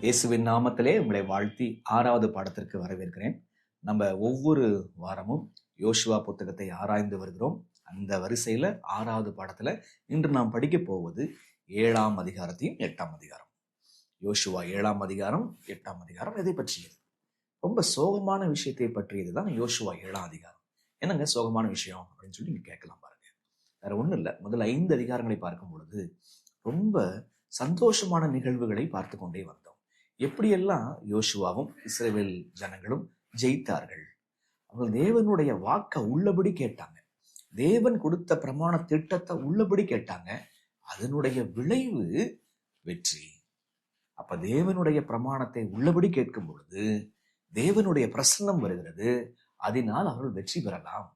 இயேசுவின் நாமத்திலே உங்களை வாழ்த்தி 6வது பாடத்திற்கு வரவேற்கிறேன். நம்ம ஒவ்வொரு வாரமும் யோசுவா புத்தகத்தை ஆராய்ந்து வருகிறோம். அந்த வரிசையில 6வது பாடத்துல இன்று நாம் படிக்க போவது 7ஆம் அதிகாரத்தையும் 8ஆம் அதிகாரம். யோசுவா 7ஆம் அதிகாரம் 8ஆம் அதிகாரம் எதை பற்றியது? ரொம்ப சோகமான விஷயத்தை பற்றியது தான் யோசுவா 7ஆம் அதிகாரம். என்னங்க சோகமான விஷயம் அப்படின்னு சொல்லி நீங்க கேட்கலாம் பாருங்க. வேற ஒண்ணும் இல்லை. முதல் 5 அதிகாரங்களை பார்க்கும் பொழுது ரொம்ப சந்தோஷமான நிகழ்வுகளை பார்த்து கொண்டே வந்தோம். எப்படியெல்லாம் யோசுவாவும் இஸ்ரவேல் ஜனங்களும் ஜெயித்தார்கள். அவர்கள் தேவனுடைய வாக்க உள்ளபடி கேட்டாங்க. தேவன் கொடுத்த பிரமாண திட்டத்தை உள்ளபடி கேட்டாங்க. அதனுடைய விளைவு வெற்றி. அப்ப தேவனுடைய பிரமாணத்தை உள்ளபடி கேட்கும் பொழுது தேவனுடைய பிரசன்னம் வருகிறது. அதனால் அவர்கள் வெற்றி பெறலாம்.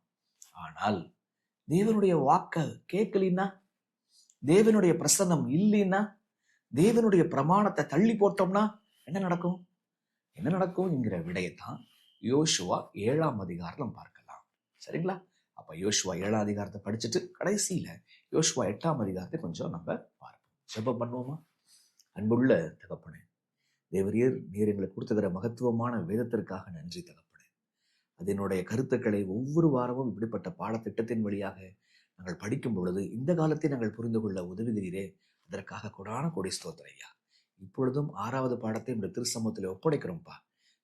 ஆனால் தேவனுடைய வாக்க கேட்கலினா, தேவனுடைய பிரசன்னம் இல்லைன்னா, தேவனுடைய பிரமாணத்தை தள்ளி போட்டோம்னா என்ன நடக்கும்? என்ன நடக்கும் என்கிற விடையத்தான் யோசுவா 7ஆம் அதிகாரம் பார்க்கலாம். சரிங்களா? அப்ப யோசுவா 7ஆம் அதிகாரத்தை படிச்சுட்டு கடைசியில யோசுவா 8ஆம் அதிகாரத்தை கொஞ்சம் நம்ம பார்ப்போம். ஜெபம் பண்ணுவோமா? அன்புள்ள தகப்பனே, தேவரீர் நீர் எங்களுக்கு கொடுத்துக்கிற மகத்துவமான வேதத்திற்காக நன்றி தகப்பனே. அதனுடைய கருத்துக்களை ஒவ்வொரு வாரமும் இப்படிப்பட்ட பாடத்திட்டத்தின் வழியாக நாங்கள் படிக்கும் பொழுது இந்த காலத்தை நாங்கள் புரிந்து கொள்ள உதவுகிறீரே, அதற்காக கொடான கொடி ஸ்தோத்திரம் ஐயா. இப்பொழுதும் 6வது பாடத்தை இந்த திருச்சமூகத்தில் ஒப்படைக்கிறோம்ப்பா.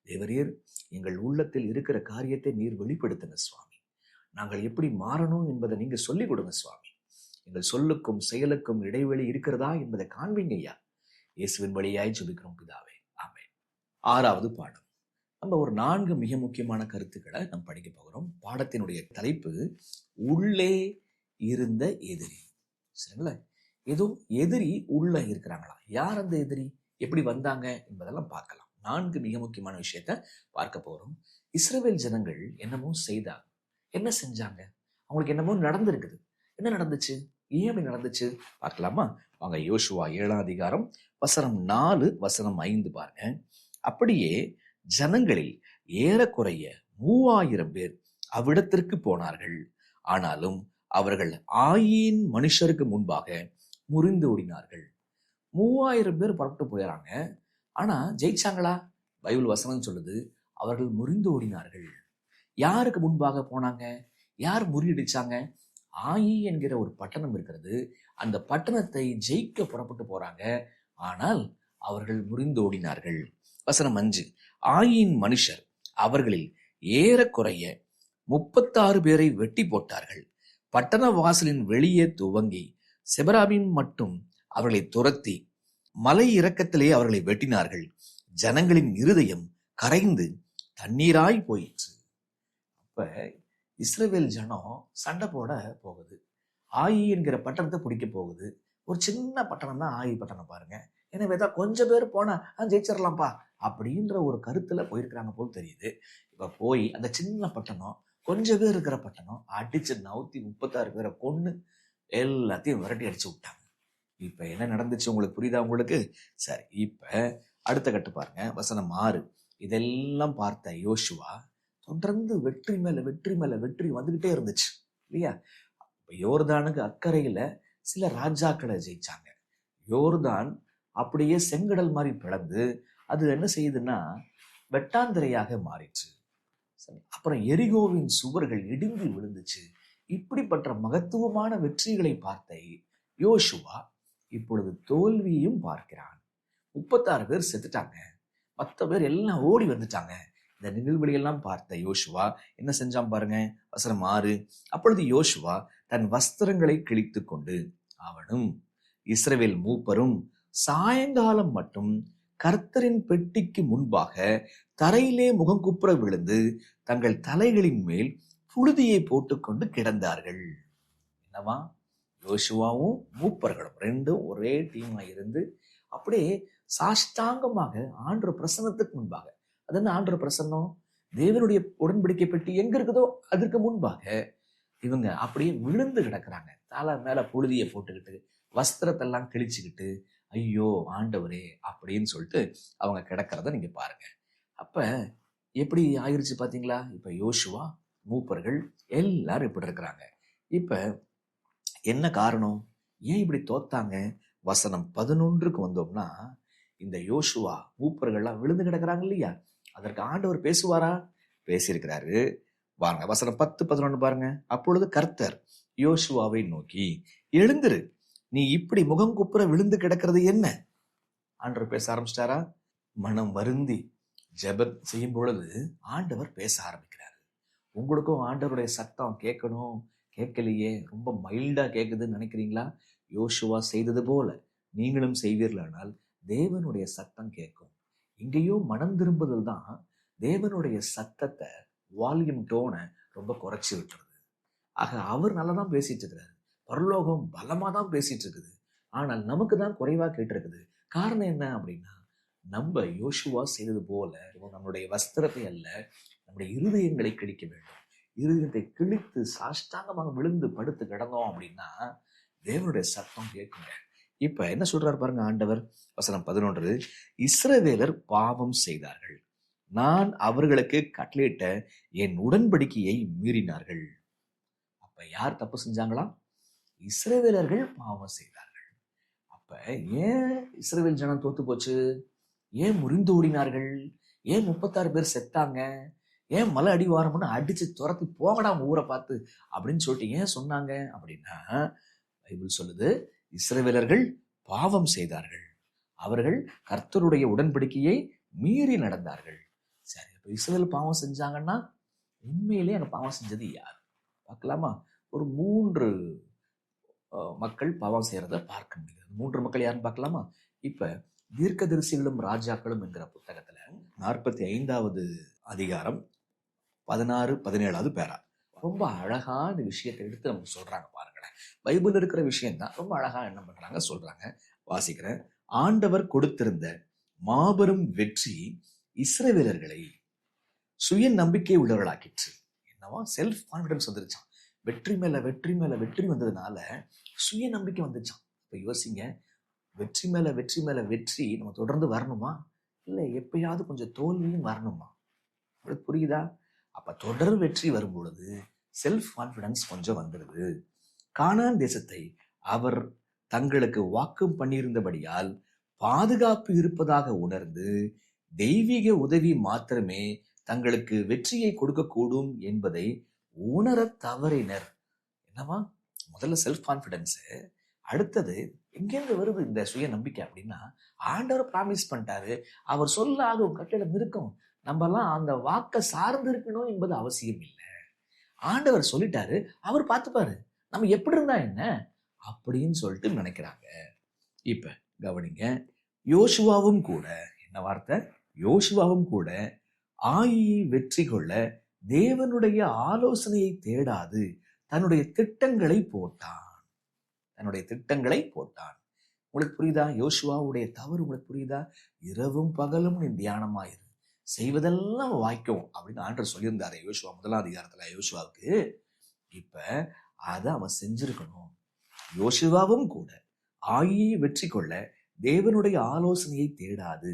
தேவரீர் எங்கள் உள்ளத்தில் இருக்கிற காரியத்தை நீர் வெளிப்படுத்துங்க சுவாமி. நாங்கள் எப்படி மாறணும் என்பதை நீங்க சொல்லிக் கொடுங்க சுவாமி. எங்கள் சொல்லுக்கும் செயலுக்கும் இடைவெளி இருக்கிறதா என்பதை காண்பீங்க ஐயா. இயேசுவின் வழியாய் ஜெபிக்கிறோம் பிதாவே, ஆமென். 6வது பாடம். நம்ம ஒரு 4 மிக முக்கியமான கருத்துக்களை நம்ம படிக்க போகிறோம். பாடத்தினுடைய தலைப்பு உள்ளே இருந்த எதிரி. சரிங்களா? ஏதோ எதிரி உள்ள இருக்கிறாங்களா? யார் அந்த எதிரி? எப்படி வந்தாங்க என்பதெல்லாம் பார்க்கலாம். 4 மிக முக்கியமான விஷயத்த பார்க்க போறோம். இஸ்ரவேல் ஜனங்கள் என்னமோ செய்தாங்க. என்ன செஞ்சாங்க? அவங்களுக்கு என்னமோ நடந்திருக்குது. என்ன நடந்துச்சு? ஏன் அப்படி நடந்துச்சு பார்க்கலாமா? வாங்க யோசுவா 7ஆம் அதிகாரம் வசனம் 4 வசனம் 5 பாருங்க. அப்படியே ஜனங்களில் ஏறக்குறைய 3000 பேர் அவ்விடத்திற்கு போனார்கள். ஆனாலும் அவர்கள் ஆயீன் மனுஷருக்கு முன்பாக முறிந்து ஓடினார்கள். 3000 பேர் புறப்பட்டு போயிறாங்க. ஆனா ஜெயிச்சாங்களா? பைபிள் வசனம் சொல்லுது அவர்கள் முறிந்து ஓடினார்கள். யாருக்கு முன்பாக போனாங்க? யார் முறியடிச்சாங்க? ஆயி என்கிற ஒரு பட்டணம் இருக்கிறது. அந்த பட்டணத்தை ஜெயிக்க புறப்பட்டு போறாங்க. ஆனால் அவர்கள் முறிந்து ஓடினார்கள். வசனம் 5. ஆயின் மனுஷர் அவர்களில் ஏறக்குறைய 36 பேரை வெட்டி போட்டார்கள். பட்டண வாசலின் வெளியே துவங்கி செபராபிம் மட்டும் அவர்களை துரத்தி மலை இறக்கத்திலே அவர்களை வெட்டினார்கள். ஜனங்களின் இருதயம் கரைந்து தண்ணீராய் போயிற்று. அப்ப இஸ்ரவேல் ஜனம் சண்டை போட போகுது. ஆயி என்கிற பட்டணத்தை பிடிக்க போகுது. ஒரு சின்ன பட்டணம் தான் ஆயி பட்டணம் பாருங்க. எனவே தான் கொஞ்சம் பேர் போனா ஜெயிச்சிடலாம்ப்பா அப்படின்ற ஒரு கருத்துல போயிருக்கிறாங்க போல் தெரியுது. இப்ப போய் அந்த சின்ன பட்டணம், கொஞ்சம் பேர் இருக்கிற பட்டணம் அடிச்சு நவுத்தி 36 பேரை கொன்னு எல்லாத்தையும் விரட்டி அடிச்சு விட்டாங்க. இப்ப என்ன நடந்துச்சு உங்களுக்கு புரியுதா உங்களுக்கு? சரி, இப்ப அடுத்த கட்டு பாருங்க. வசனம் 6. இதெல்லாம் பார்த்த யோசுவா தொடர்ந்து வெற்றி மேல வெற்றி மேல வெற்றி வந்துகிட்டே இருந்துச்சு இல்லையா? யோர்தானுக்கு அக்கறையில சில ராஜாக்களை ஜெயிச்சாங்க. யோர்தான் அப்படியே செங்கடல் மாதிரி பிளந்து அது என்ன செய்யுதுன்னா வெட்டாந்திரையாக மாறிச்சு. அப்புறம் எரிகோவின் சுவர்கள் இடிந்து விழுந்துச்சு. இப்படிப்பட்ட மகத்துவமான வெற்றிகளை பார்த்த யோசுவா இப்பொழுது தோல்வியும் பார்க்கிறான். 36 பேர் செத்துட்டாங்க. 10 பேர் எல்லாம் ஓடி வந்துட்டாங்க. இந்த நிகழ்வுகளெல்லாம் பார்த்த யோசுவா என்ன செஞ்சான் பாருங்க. வசனம் 6. அப்பொழுது யோசுவா தன் வஸ்திரங்களை கிழித்து கொண்டு அவனும் இஸ்ரவேல் மூப்பரும் சாயங்காலம் மட்டும் கர்த்தரின் பெட்டிக்கு முன்பாக தரையிலே முகங்குப்புற விழுந்து தங்கள் தலைகளின் மேல் புழுதியை போட்டுக்கொண்டு கிடந்தார்கள். என்னவா? யோசுவாவும் மூப்பர்களும் ரெண்டும் ஒரே டீமா இருந்து அப்படியே சாஷ்டாங்கமாக ஆண்டவர் பிரசன்னத்துக்கு முன்பாக, அது என்ன ஆண்டவர் பிரசன்னம்? தேவனுடைய உடன்படிக்கை பெட்டி எங்க இருக்குதோ அதற்கு முன்பாக இவங்க அப்படியே விழுந்து கிடக்குறாங்க. தலை மேல புழுதியை போட்டுக்கிட்டு வஸ்திரத்தெல்லாம் கிழிச்சுக்கிட்டு ஐயோ ஆண்டவரே அப்படின்னு சொல்லிட்டு அவங்க கிடக்கிறத நீங்க பாருங்க. அப்ப எப்படி ஆயிருச்சு பாத்தீங்களா? இப்ப யோசுவா மூப்பர்கள் எல்லாரும் இப்படி இருக்கிறாங்க. இப்ப என்ன காரணம்? ஏன் இப்படி தோத்தாங்க? வசனம் 11க்கு வந்தோம்னா, இந்த யோசுவா மூப்பர்கள்லாம் விழுந்து கிடக்குறாங்க இல்லையா, அதற்கு ஆண்டவர் பேசுவாரா? பேசியிருக்கிறாரு. வாங்க வசனம் 10-11 பாருங்க. அப்பொழுது கர்த்தர் யோசுவாவை நோக்கி, எழுந்திரு, நீ இப்படி முகம் குப்புற விழுந்து கிடக்கிறது என்ன? ஆண்டவர் பேச ஆரம்பிச்சிட்டாரா? மனம் வருந்தி ஜெபம் செய்யும் பொழுது ஆண்டவர் பேச ஆரம்பிக்கிறாரு. உங்களுக்கும் ஆண்டவருடைய சத்தம் கேட்கணும், கேட்கலையே, ரொம்ப மைல்டா கேட்குதுன்னு நினைக்கிறீங்களா? யோசுவா செய்தது போல நீங்களும் செய்வீர்களானால் தேவனுடைய சத்தம் கேட்கும். இங்கேயோ மனம் திரும்புதல் தான் தேவனுடைய சத்தத்தை, வால்யூம் டோனை ரொம்ப குறைச்சி விட்டுறது. ஆக அவர் நல்லா தான் பேசிட்டு இருக்கிறாரு, பரலோகம் பலமா தான் பேசிட்டு இருக்குது. ஆனால் நமக்கு தான் குறைவா கேட்டிருக்குது. காரணம் என்ன அப்படின்னா, நம்ம யோசுவா செய்தது போல நம்முடைய வஸ்திரத்தை அல்ல, நம்முடைய இருதயங்களை கிழிக்க வேண்டும். இருதயத்தை கிழித்து சாஷ்டாங்கமாக விழுந்து படுத்து கிடந்தோம் அப்படின்னா தேவனுடைய சத்தம் கேட்குங்க. இப்ப என்ன சொல்றாரு பாருங்க ஆண்டவர். வசனம் 11, இஸ்ரவேலர் பாவம் செய்தார்கள், நான் அவர்களுக்கு கட்டளையிட்ட என் உடன்படிக்கையை மீறினார்கள். அப்ப யார் தப்பு செஞ்சாங்களாம்? இஸ்ரவேலர்கள் பாவம் செய்தார்கள். அப்ப ஏன் இஸ்ரவேல் ஜனம் தோத்து போச்சு? ஏன் முறிந்து ஓடினார்கள்? ஏன் 36 பேர் செத்தாங்க? ஏன் மலை அடிவாரம்னு அடிச்சு துரத்தி போங்கடா ஊரை பார்த்து அப்படின்னு சொல்லிட்டு ஏன் சொன்னாங்க அப்படின்னா, பைபிள் சொல்லுது, இஸ்ரவேலர்கள் பாவம் செய்தார்கள், அவர்கள் கர்த்தருடைய உடன்படிக்கையை மீறி நடந்தார்கள். சரி, இப்ப இஸ்ரவேல் பாவம் செஞ்சாங்கன்னா உண்மையிலே அங்க பாவம் செஞ்சது யார் பார்க்கலாமா? ஒரு 3 மக்கள் பாவம் செய்யறத பார்க்க முடியாது. 3 மக்கள் யாருன்னு பார்க்கலாமா? இப்ப தீர்க்கதரிசிகளும் ராஜாக்களும் என்கிற புத்தகத்துல 45வது அதிகாரம் 16-17 பேரா ரொம்ப அழகா இந்த விஷயத்தை எடுத்து நமக்கு சொல்றாங்க பாருங்களேன். பைபிள் இருக்கிற விஷயம் தான் ரொம்ப அழகா என்ன பண்றாங்க சொல்றாங்க. வாசிக்கிறேன். ஆண்டவர் கொடுத்திருந்த மாபெரும் வெற்றி இஸ்ரவேலர்களை சுய நம்பிக்கை உள்ளவர்களாக்கிற்று. என்னவா? செல்ஃப் கான்பிடன்ஸ் வந்துருச்சான். வெற்றி மேல வெற்றி மேல வெற்றி வந்ததுனால சுய நம்பிக்கை வந்துச்சான். இப்ப யோசிங்க, வெற்றி மேல வெற்றி மேல வெற்றி நம்ம தொடர்ந்து வரணுமா? இல்லை எப்பயாவது கொஞ்சம் தோல்வியும் வரணுமா? உங்களுக்கு புரியுதா? அப்ப தொடர் வெற்றி வரும் பொழுது செல்ஃப் கான்பிடன்ஸ் கொஞ்சம் வந்துடுது. கானான் தேசத்தை அவர் தங்களுக்கு வாக்கு பண்ணியிருந்தபடியால் பாதுகாப்பு இருப்பதாக உணர்ந்து தெய்வீக உதவி மாத்திரமே தங்களுக்கு வெற்றியை கொடுக்கக்கூடும் என்பதை உணர தவறினர். என்னவா? முதல்ல செல்ஃப் கான்பிடன்ஸ், அடுத்தது எங்கேருந்து வருது இந்த சுய நம்பிக்கை அப்படின்னா, ஆண்டவர் ப்ராமிஸ் பண்ணிட்டாரு, அவர் சொல்ல ஆகும், கட்டளை இருக்கும், நம்ம எல்லாம் அந்த வாக்க சார்ந்து இருக்கணும் என்பது அவசியம் இல்லை. ஆண்டவர் சொல்லிட்டாரு, அவர் பார்த்துப்பாரு, நம்ம எப்படி இருந்தா என்ன அப்படின்னு சொல்லிட்டு நினைக்கிறாங்க. இப்ப கவனிங்க, யோசுவாவும் கூட, என்ன வார்த்தை? யோசுவாவும் கூட ஆயியை வெற்றி கொள்ள தேவனுடைய ஆலோசனையை தேடாது தன்னுடைய திட்டங்களை போட்டான். தன்னுடைய திட்டங்களை போட்டான். உங்களுக்கு புரியுதா? யோசுவாவுடைய தவறு உங்களுக்கு புரியுதா? இரவும் பகலும் நீ தியானமாயிரு, செய்வதெல்லாம் வாய்க்கும் அப்படின்னு ஆண்டவர் சொல்லியிருந்தாரு யோசுவா 1ஆம் அதிகாரத்துல யோசுவாவுக்கு. இப்ப அதை அவன் செஞ்சிருக்கணும். யோசுவாவும் கூட ஆயியை வெற்றி கொள்ள தேவனுடைய ஆலோசனையை தேடாது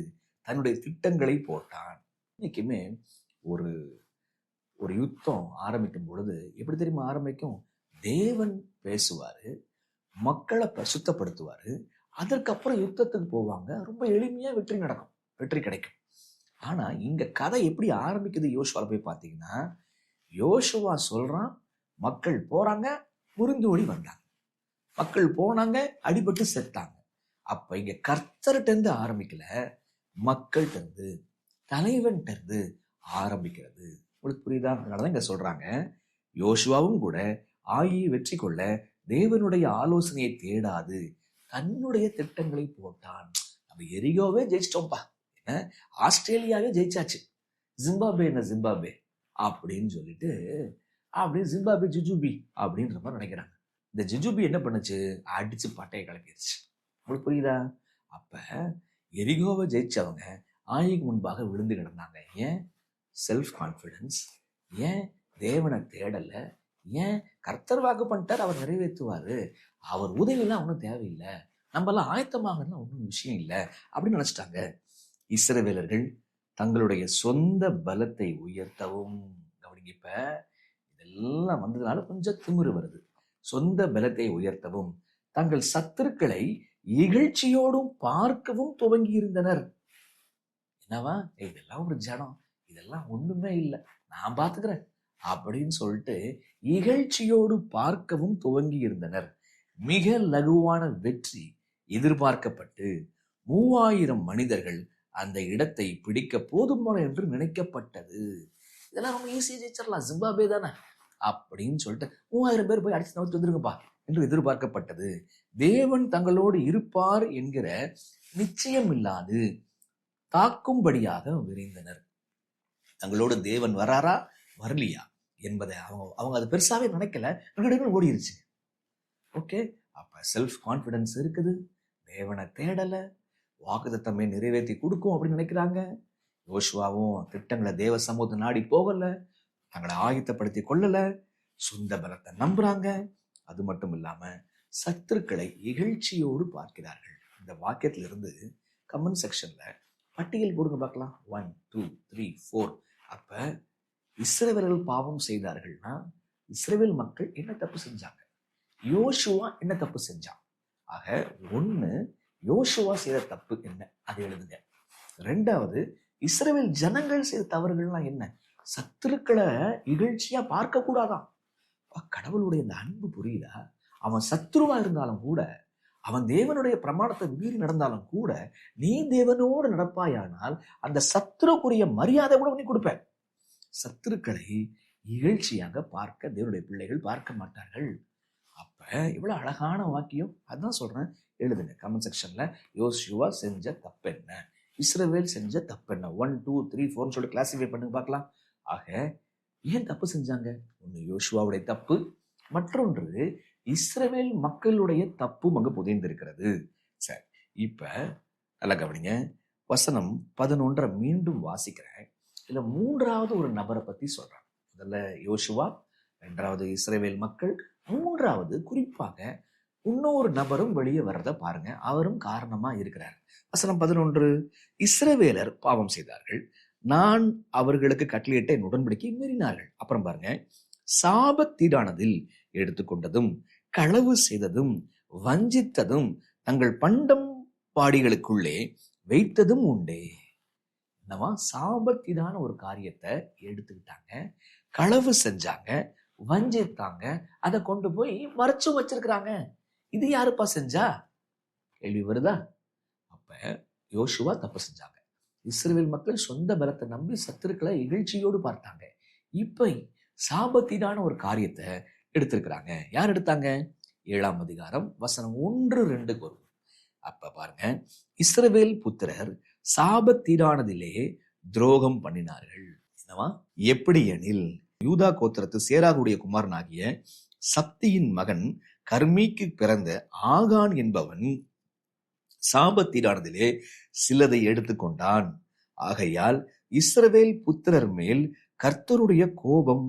தன்னுடைய திட்டங்களை போட்டான். இன்னைக்குமே ஒரு ஒரு யுத்தம் ஆரம்பிக்கும் பொழுது எப்படி தெரியுமா ஆரம்பிக்கும்? தேவன் பேசுவாரு, மக்களை சுத்தப்படுத்துவாரு, அதற்கப்புறம் யுத்தத்துக்கு போவாங்க, ரொம்ப எளிமையா வெற்றி நடக்கும், வெற்றி கிடைக்கும். ஆனா இங்க கதை எப்படி ஆரம்பிக்குது யோசுவா போய் பார்த்தீங்கன்னா, யோசுவா சொல்றான், மக்கள் போறாங்க, முறிந்து ஓடி வந்தாங்க, மக்கள் போனாங்க, அடிபட்டு செத்தாங்க. அப்ப இங்க கர்த்தர்கிட்ட இருந்து ஆரம்பிக்கல, மக்கள்கிட்ட இருந்து, தலைவன்கிட்ட இருந்து ஆரம்பிக்கிறது. உங்களுக்கு புரியுதா? அதனாலதான் இங்க சொல்றாங்க, யோசுவாவும் கூட ஆயியை வெற்றி கொள்ள தேவனுடைய ஆலோசனையை தேடாது தன்னுடைய திட்டங்களை போட்டான். நம்ம எரிகோவே ஜெயிச்சிட்டோம்ப்பா, ஆஸ்திரேலியாவே ஜெயிச்சாச்சு, ஜிம்பாபே என்ன ஜிம்பாபே அப்படின்னு சொல்லிட்டு அப்படியே ஜிம்பாபே ஜுஜுபி அப்படின்ற மாதிரி நினைக்கிறாங்க. இந்த ஜுஜுபி என்ன பண்ணுச்சு? அடிச்சு பட்டையை கிளப்பிடுச்சு. உங்களுக்கு புரியுதா? அப்ப எரிகோவை ஜெயிச்சவங்க ஆயிக்கு முன்பாக விழுந்து கிடந்தாங்க. ஏன்? Self confidence. ஏன்? தேவனை தேடல. ஏன்? கர்த்தர் வாக்கு பண்ணிட்டார், அவர் நிறைவேற்றுவாரு, அவர் உதவிலாம் ஒன்றும் தேவையில்லை, நம்ம எல்லாம் ஆயத்தமாகலாம் ஒன்றும் விஷயம் இல்லை அப்படின்னு நினைச்சிட்டாங்க. இஸ்ரவேலர்கள் தங்களுடைய சொந்த பலத்தை உயர்த்தவும், கவனிங்க, இப்ப இதெல்லாம் வந்ததுனால கொஞ்சம் திமிரு வருது. சொந்த பலத்தை உயர்த்தவும் தங்கள் சத்துருக்களை இகழ்ச்சியோடும் பார்க்கவும் துவங்கி இருந்தனர். என்னவா, இதெல்லாம் ஒரு ஜனம், இதெல்லாம் ஒண்ணுமே இல்லை, நான் பாத்துக்கிறேன் அப்படின்னு சொல்லிட்டு இகழ்ச்சியோடு பார்க்கவும் துவங்கி இருந்தனர். மிக லகுவான வெற்றி எதிர்பார்க்கப்பட்டு 3000 மனிதர்கள் அந்த இடத்தை பிடிக்க போதுமான என்று நினைக்கப்பட்டது. இதெல்லாம் ரொம்ப ஈஸியா ஜெயிச்சிடலாம், ஜிம்பாபே தானே அப்படின்னு சொல்லிட்டு 3000 பேர் போய் அடிச்சு நவுத்து வந்துருங்கப்பா என்று எதிர்பார்க்கப்பட்டது. தேவன் தங்களோடு இருப்பார் என்கிற நிச்சயம் இல்லாது தாக்கும்படியாக விரைந்தனர். தங்களோடு தேவன் வராரா வரலையா என்பதை அவங்க அது பெருசாவே நினைக்கல, ஓடிருச்சு. ஓகே, அப்ப செல்ஃப் கான்பிடன்ஸ் இருக்குது, தேவனை தேடல, வாக்குத்தத்தமே நிறைவேற்றி கொடுக்கும் அப்படின்னு நினைக்கிறாங்க. யோசுவாவும் திட்டங்களை தேவ சமூகத்தை நாடி போகல, தங்களை ஆயத்தப்படுத்தி கொள்ளல, சொந்த பலத்தை நம்புறாங்க. அது மட்டும் இல்லாம சத்துருக்களை இகழ்ச்சியோடு பார்க்கிறார்கள். இந்த வாக்கியத்திலிருந்து கமெண்ட் செக்ஷன்ல பட்டியல் போடுங்க பார்க்கலாம். 1 2 3 4. அப்ப இஸ்ரவேலர்கள் பாவம் செய்தார்கள்னா இஸ்ரவேல் மக்கள் என்ன தப்பு செஞ்சாங்க, யோசுவா என்ன தப்பு செஞ்சான். ஆக 1, யோசுவா செய்த தப்பு என்ன, அதை எழுதுங்க. 2வது, இஸ்ரவேல் ஜனங்கள் செய்த தவறுகள்லாம் என்ன, சத்துருக்களை இகழ்ச்சியா பார்க்க கூடாதான். கடவுளுடைய இந்த அன்பு புரியுதா? அவன் சத்ருவா இருந்தாலும் கூட, அவன் தேவனுடைய பிரமாணத்தை மீறி நடந்தாலும் கூட, நீ தேவனோடு நடப்பாயானால் அந்த சத்துருக்குரிய மரியாதை கூட நீ கொடுப்ப. சத்துருக்களை இகழ்ச்சியாக பார்க்க தேவனுடைய பிள்ளைகள் பார்க்க மாட்டார்கள். அப்ப இவ்வளவு அழகான வாக்கியம், அதான் சொல்றேன், எழுதுங்க கமெண்ட் செக்ஷன்ல. யோசுவா செஞ்ச தப்பு என்ன, இஸ்ரவேல் செஞ்ச தப்பு என்ன, 1 2 3 4 சொல்லிட்டு கிளாசிஃபை பண்ணுங்க பார்க்கலாம். ஆக ஏன் தப்பு செஞ்சாங்க? ஒன்று யோசுவாவுடைய தப்பு, மற்றொன்று இஸ்ரவேல் மக்களுடைய தப்பும் அங்கு புதைந்திருக்கிறது. சரி, இப்ப நல்லா கவனிங்க. வசனம் 11 மீண்டும் வாசிக்கிறேன். இதுல 3வது ஒரு நபரை பத்தி சொல்றாங்க. முதல்ல யோசுவா, 2வது இஸ்ரவேல் மக்கள், 3வது குறிப்பாக இன்னொரு நபரும் வெளியே வர்றத பாருங்க. அவரும் காரணமா இருக்கிறார். வசனம் 11, இஸ்ரவேலர் பாவம் செய்தார்கள், நான் அவர்களுக்கு கட்டளையிட்ட என் உடன்படிக்கை மீறினார்கள். அப்புறம் பாருங்க, சாபத்தீடானதில் எடுத்துக்கொண்டதும் களவு செய்ததும் வஞ்சித்ததும் தங்கள் பண்டம் பாடிகளுக்குள்ளே வைத்ததும் உண்டே. என்னவா, சாபத்தீடான ஒரு காரியத்தை எடுத்துக்கிட்டாங்க, களவு செஞ்சாங்க, வஞ்சித்தாங்க, அதை கொண்டு போய் மறைச்சு வச்சிருக்கிறாங்க. இது யாருப்பா செஞ்சா? கேள்வி வருதா? அப்ப யோசுவா தப்பு செஞ்சாங்க. இஸ்ரவேல் மக்கள் சொந்த பலத்தை நம்பி சத்துருக்களை இகழ்ச்சியோடு பார்த்தாங்க. இப்ப சாபத்தீடான ஒரு காரியத்தை எடுத்திருக்கிறாங்க. யார் எடுத்தாங்க? 7ஆம் அதிகாரம் வசனம் 1 2 வரும். அப்ப பாருங்க, இஸ்ரவேல் புத்திரர் சாபத்தீடானதிலே துரோகம் பண்ணினார்கள். என்னவா, எப்படி எனில், யூதா கோத்திரத்து சேராகுடைய குமாரனாகிய சப்தியின் மகன் கர்மீக்கு பிறந்த ஆகான் என்பவன் சாபத்தீடானதிலே சிலதை எடுத்துக்கொண்டான். ஆகையால் இஸ்ரவேல் புத்திரர் மேல் கர்த்தருடைய கோபம்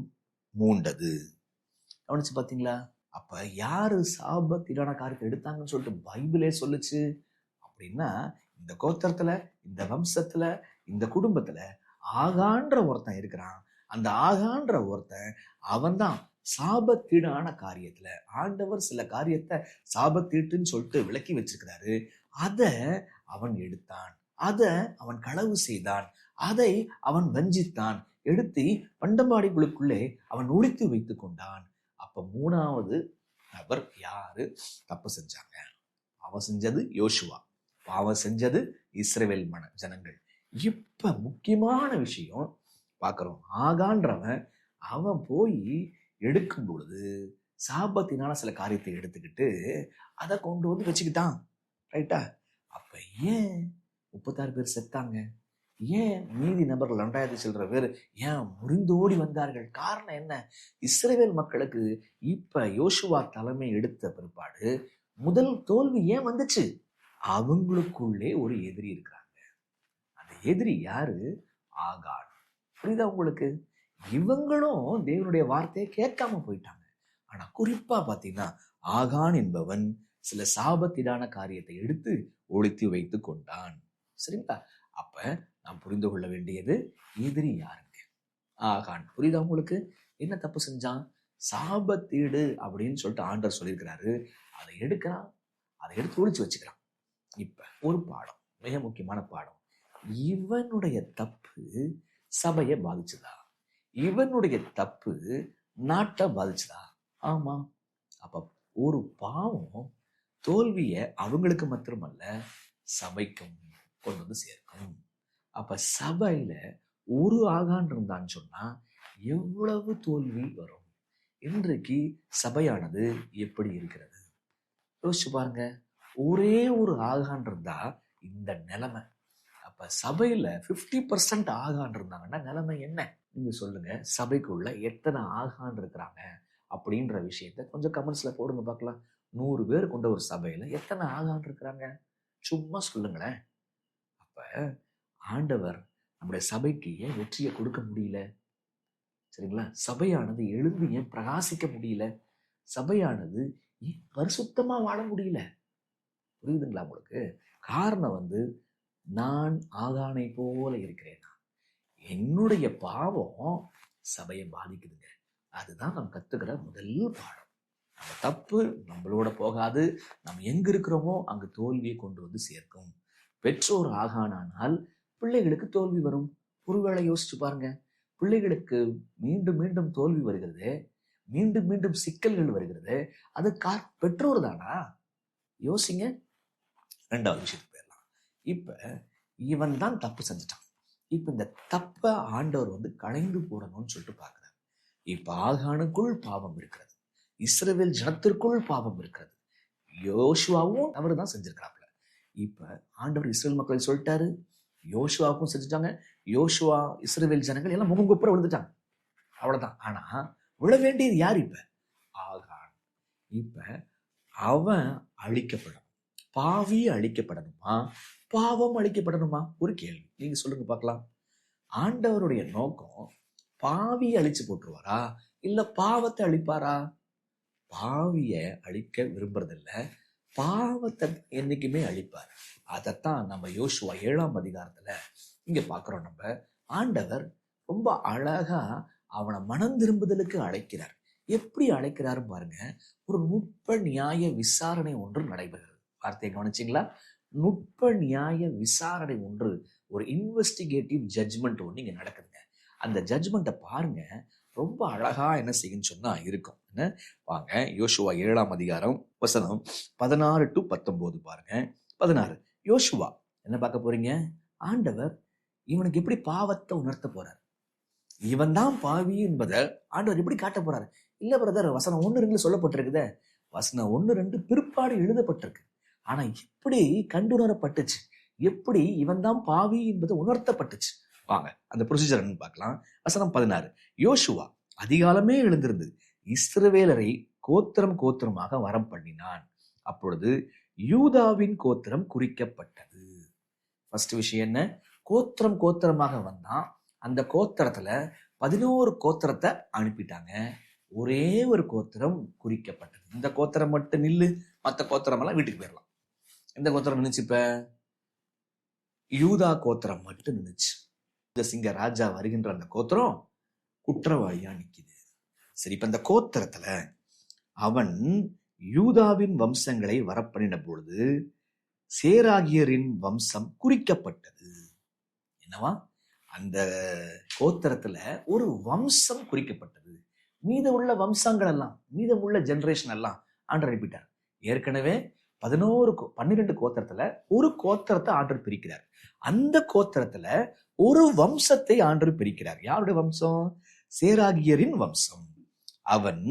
மூண்டது. கவனிச்சு பாத்தீங்களா? அப்ப யாரு சாபத்தீடான காரியத்தை எடுத்தாங்கன்னு சொல்லிட்டு பைபிளே சொல்லுச்சு அப்படின்னா, இந்த கோத்திரத்துல, இந்த வம்சத்துல, இந்த குடும்பத்துல ஆகான்ற ஒருத்தன் இருக்கிறான். அந்த ஆகான்ற ஒருத்தன் அவன்தான் சாபத்தீடான காரியத்துல, ஆண்டவர் சில காரியத்தை சாபத்தீட்டுன்னு சொல்லிட்டு விளக்கி வச்சிருக்கிறாரு, அதை அவன் எடுத்தான், அதை அவன் களவு செய்தான், அதை அவன் வஞ்சித்தான், எடுத்து பண்டம்பாடிகளுக்குள்ளே அவன் ஒளித்து வைத்துக் கொண்டான். அப்ப 3வது நபர் யாரு தப்பு செஞ்சாங்க? அவன் செஞ்சது யோசுவா, பாவம் செஞ்சது இஸ்ரவேல் ஜனங்கள். இப்ப முக்கியமான விஷயம் பார்க்கிறோம். ஆகான்றவன் அவன் போய் எடுக்கும் பொழுது சாபத்தினால சில காரியத்தை எடுத்துக்கிட்டு அதை கொண்டு வந்து வச்சுக்கிட்டான். ரைட்டா? அப்ப ஏன் 36 பேர் செத்தாங்க? ஏன் மீதி நபர்கள் 2000 சில்லற பேர் ஏன் முறிந்தோடி வந்தார்கள்? காரணம் என்ன? இஸ்ரவேல் மக்களுக்கு இப்ப யோசுவா தலைமை எடுத்த பிற்பாடு முதல் தோல்வி ஏன் வந்துச்சு? அவங்களுக்குள்ளே ஒரு எதிரி இருக்கிறாங்க. அந்த எதிரி யாரு? ஆகான். புரியுதா உங்களுக்கு? இவங்களும் தேவனுடைய வார்த்தையை கேட்காம போயிட்டாங்க. ஆனா குறிப்பா பாத்தீங்கன்னா, ஆகான் என்பவன் சில சாபத்தீடான காரியத்தை எடுத்து ஒளித்து வைத்து கொண்டான். சரிங்களா? அப்ப நாம் புரிந்து கொள்ள வேண்டியது, எதிரி யாருங்க? ஆகான். புரியுதா உங்களுக்கு? என்ன தப்பு செஞ்சான்? சாபத்தீடு அப்படின்னு சொல்லிட்டு ஆண்டவர் சொல்லியிருக்கிறாரு. அதை எடுக்கிறான், அதை எடுத்து ஒளிச்சு வச்சுக்கிறான். இப்ப ஒரு பாடம், மிக முக்கியமான பாடம். இவனுடைய தப்பு சபையை பாதிச்சுதா? இவனுடைய தப்பு நாட்டை பாதிச்சுதா? ஆமா. அப்ப ஒரு பாவம் தோல்வியை அவங்களுக்கு மாத்திரமல்ல, சபைக்கும் கொண்டு வந்து சேர்க்கும். அப்ப சபையில ஒரு ஆகான் இருந்தான்னு சொன்னா எவ்வளவு தோல்வி வரும்? இன்றைக்கு சபையானது எப்படி இருக்கிறது யோசிச்சு பாருங்க. ஒரே ஒரு ஆகான் இருந்தா இந்த நிலைமை. அப்ப சபையில 50% ஆகான் இருந்தாங்கன்னா நிலைமை என்ன? நீங்க சொல்லுங்க. சபைக்குள்ள எத்தனை ஆகான் இருக்கிறாங்க அப்படின்ற விஷயத்த கொஞ்சம் கமெண்ட்ஸ்ல போடுங்க பார்க்கலாம். 100 பேர் கொண்ட ஒரு சபையில எத்தனை ஆகான் இருக்கிறாங்க? சும்மா சொல்லுங்களேன். அப்ப ஆண்டவர் நம்முடைய சபைக்கு ஏன் வெற்றியை கொடுக்க முடியல? சரிங்களா? சபையானது எழுந்து ஏன் பிரகாசிக்க முடியல? சபையானது ஏன் பரிசுத்தமா வாழ முடியல? புரியுதுங்களா உங்களுக்கு? காரணம் நான் ஆகானை போல இருக்கிறேன். என்னுடைய பாவம் சபையை பாதிக்குதுங்க. அதுதான் நாம் கத்துக்கிற முதல் பாடம். நம்ம தப்பு நம்மளோட போகாது. நம்ம எங்க இருக்கிறோமோ அங்கு தோல்வியை கொண்டு வந்து சேர்க்கும். பெற்றோர் ஆகானால் பிள்ளைகளுக்கு தோல்வி வரும். ஒருவேளை யோசிச்சு பாருங்க. பிள்ளைகளுக்கு மீண்டும் மீண்டும் தோல்வி வருகிறது, மீண்டும் மீண்டும் சிக்கல்கள் வருகிறது, அது பெற்றோர் தானா? யோசிங்க. 2வது விஷயத்துக்கு போயிடலாம். இப்ப இவன் தான் தப்பு செஞ்சுட்டான். இப்ப இந்த தப்ப ஆண்டவர் களைந்து போடணும்னு சொல்லிட்டு பார்க்கிறார். இப்ப ஆகானுக்குள் பாவம் இருக்கிறது, இஸ்ரவேல் ஜனத்திற்குள் பாவம் இருக்கிறது. யோசுவாவும் அவர் தான் செஞ்சிருக்கிறாப்ல. இப்ப ஆண்டவர் இஸ்ரேல் மக்களை சொல்லிட்டாரு, யோசுவாவுக்கும் செஞ்சுட்டாங்க. யோசுவா இஸ்ரவேல் ஜனங்கள் எல்லாம் முகங்குப்புற விழுந்துட்டாங்க. அவ்வளவுதான். ஆனா விழ வேண்டியது யார்? இப்ப ஆகான். இப்ப அவன் அழிக்கப்படணும். பாவி அழிக்கப்படணுமா, பாவம் அழிக்கப்படணுமா? ஒரு கேள்வி. நீங்க சொல்லுங்க பார்க்கலாம். ஆண்டவருடைய நோக்கம் பாவியை அழிச்சு போட்டுருவாரா இல்ல பாவத்தை அழிப்பாரா? பாவிய அழிக்க விரும்புறதில்ல, பாவத்தை என்னைக்குமே அழிப்பார். அதைத்தான் நம்ம யோசுவா 7ஆம் அதிகாரத்துல இங்க பாக்குறோம். நம்ம ஆண்டவர் ரொம்ப அழகா அவனை மனம் திரும்புதலுக்கு அழைக்கிறார். எப்படி அழைக்கிறாரு பாருங்க. ஒரு நுட்ப நியாய விசாரணை ஒன்று நடைபெறுகிறது. வார்த்தையை கவனிச்சிங்களா? நுட்ப நியாய விசாரணை ஒன்று, ஒரு இன்வெஸ்டிகேட்டிவ் ஜட்ஜ்மெண்ட் ஒன்று இங்க நடக்குதுங்க. அந்த ஜட்ஜ்மெண்ட்டை பாருங்க, ரொம்ப அழகா என்ன செய்யுன்னு சொன்னா இருக்கும். வாங்க யோசுவா 7ஆம் அதிகாரம் வசனம் 16 to 19 பாருங்க. 16. யோசுவா என்ன பார்க்க போறீங்க? ஆண்டவர் இவனுக்கு எப்படி பாவத்தை உணர்த்த போறார். இவன் தான் பாவி என்பதை ஆண்டவர் எப்படி காட்ட போறாரு? இல்ல பிரதர், வசனம் 1-2 சொல்லப்பட்டிருக்குதே. வசனம் 1-2 பிற்பாடு எழுதப்பட்டிருக்கு. ஆனா எப்படி கண்டுணரப்பட்டுச்சு? எப்படி இவன் தான் பாவி என்பது உணர்த்தப்பட்டுச்சு? வாங்க அந்த ப்ரொசீஜர் பார்க்கலாம். வசனம் 16. யோசுவா அதிகாலமே எழுந்திருந்து இஸ்ரவேலரை கோத்திரம் கோத்திரமாக வரம் பண்ணினான். அப்பொழுது யூதாவின் கோத்திரம் குறிக்கப்பட்டது. ஃபர்ஸ்ட் விஷயம் என்ன? கோத்திரம் கோத்திரமாக வந்தான். அந்த கோத்திரத்துல 11 கோத்திரத்தை அனுப்பிட்டாங்க. ஒரே ஒரு கோத்திரம் குறிக்கப்பட்டது. இந்த கோத்திரம் மட்டும் நில்லு, மற்ற கோத்திரம் எல்லாம் வீட்டுக்கு போயிடலாம். எந்த கோத்திரம் நின்னுச்சு? இப்ப யூதா கோத்திரம் மட்டும் நின்னுச்சு. இந்த சிங்க ராஜா வருகின்ற அந்த கோத்திரம் குற்றவாளியா நிக்குது. சரி, இப்ப இந்த கோத்திரத்துல அவன் யூதாவின் வம்சங்களை வரப்பண்ணின பொழுது சேராகியரின் வம்சம் குறிக்கப்பட்டது. என்னவா? அந்த கோத்திரத்துல ஒரு வம்சம் குறிக்கப்பட்டது. மீத உள்ள வம்சங்கள் எல்லாம், மீதம் உள்ள ஜெனரேஷன் எல்லாம் ஆண்டவர் அனுப்பிட்டார். ஏற்கனவே 12 கோத்திரத்துல ஒரு கோத்திரத்தை ஆண்டவர் பிரிக்கிறார். அந்த கோத்திரத்துல ஒரு வம்சத்தை ஆண்டவர் பிரிக்கிறார். யாருடைய வம்சம்? சேராகியரின் வம்சம். அவன்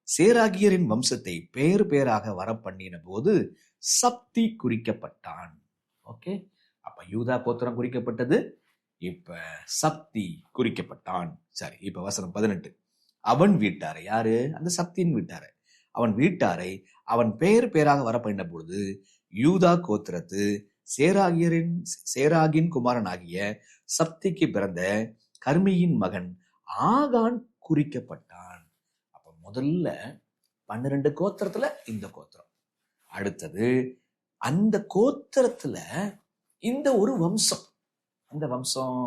சேராகியரின் வம்சத்தை பேர் பேராக வர பண்ணின போது சப்தி குறிக்கப்பட்டான். ஓகே, அப்ப யூதா கோத்திரம் குறிக்கப்பட்டது, இப்ப சப்தி குறிக்கப்பட்டான். சரி, இப்ப வசனம் 18. அவன் வீட்டாரை, யாரு? அந்த சப்தியின் வீட்டாரை, அவன் வீட்டாரை அவன் பேர் பேராக வர பண்ணின பொழுது யூதா கோத்திரத்து சேராகின் குமாரனாகிய சப்திக்கு பிறந்த கர்மியின் மகன் ஆகான் குறிக்கப்பட்டான். அப்ப முதல்ல 12 கோத்திரத்துல இந்த கோத்திரம், அடுத்தது அந்த கோத்திரத்துல இந்த ஒரு வம்சம், அந்த வம்சம்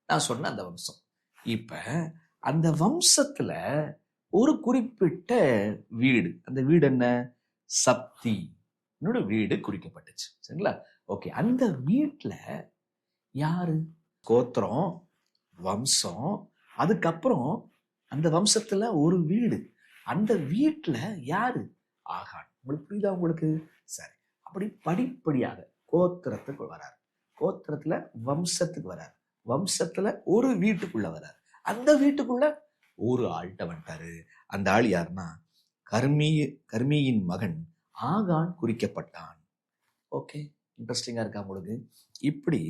நான் சொன்ன அந்த வம்சம். இப்ப அந்த வம்சத்துல ஒரு குறிப்பிட்ட வீடு, அந்த வீடு என்ன? சப்தி என்னோட வீடு குறிக்கப்பட்டுச்சு. சரிங்களா? ஓகே. அந்த வீட்டுல யாரு? கோத்திரம், வம்சம், அதுக்கப்புறம் அந்த வம்சத்துல ஒரு வீடு. அந்த வீட்டுல யாரு? ஆகான். உங்களுக்கு புரியுதா உங்களுக்கு? சரி. அப்படி படிப்படியாக கோத்திரத்துக்கு வரார், கோத்திரத்துல வம்சத்துக்கு வரார், வம்சத்துல ஒரு வீட்டுக்குள்ள வரார், அந்த வீட்டுக்குள்ள ஒரு ஆள்கிட்ட வந்துட்டாரு. அந்த ஆள் யாருன்னா கர்மியின் மகன் ஆகான் குறிக்கப்பட்டான். ஓகே, இன்ட்ரெஸ்டிங்கா இருக்கா உங்களுக்கு? இப்படி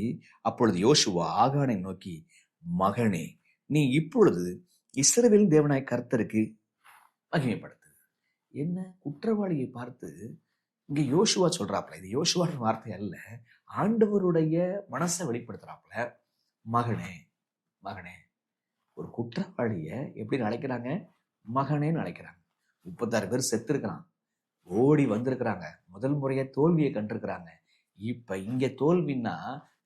அப்பொழுது யோசுவா ஆகானை நோக்கி, மகனே, நீ இப்பொழுது இஸ்ரவேலின் தேவனாய் கர்த்தருக்கு மகிமைப்படுத்து. என்ன குற்றவாளியை பார்த்து இங்க யோசுவா சொல்றாப்ல, இது யோசுவாவின் வார்த்தை அல்ல, ஆண்டவருடைய மனசை வெளிப்படுத்துறாப்ல. மகனே, மகனே. ஒரு குற்றவாளிய எப்படி அழைக்கிறாங்க? மகனேன்னு அழைக்கிறாங்க. 36 பேர் செத்து இருக்கிறான், ஓடி வந்திருக்கிறாங்க, முதல் முறைய தோல்வியை கண்டிருக்கிறாங்க. இப்ப இங்க தோல்வின்னா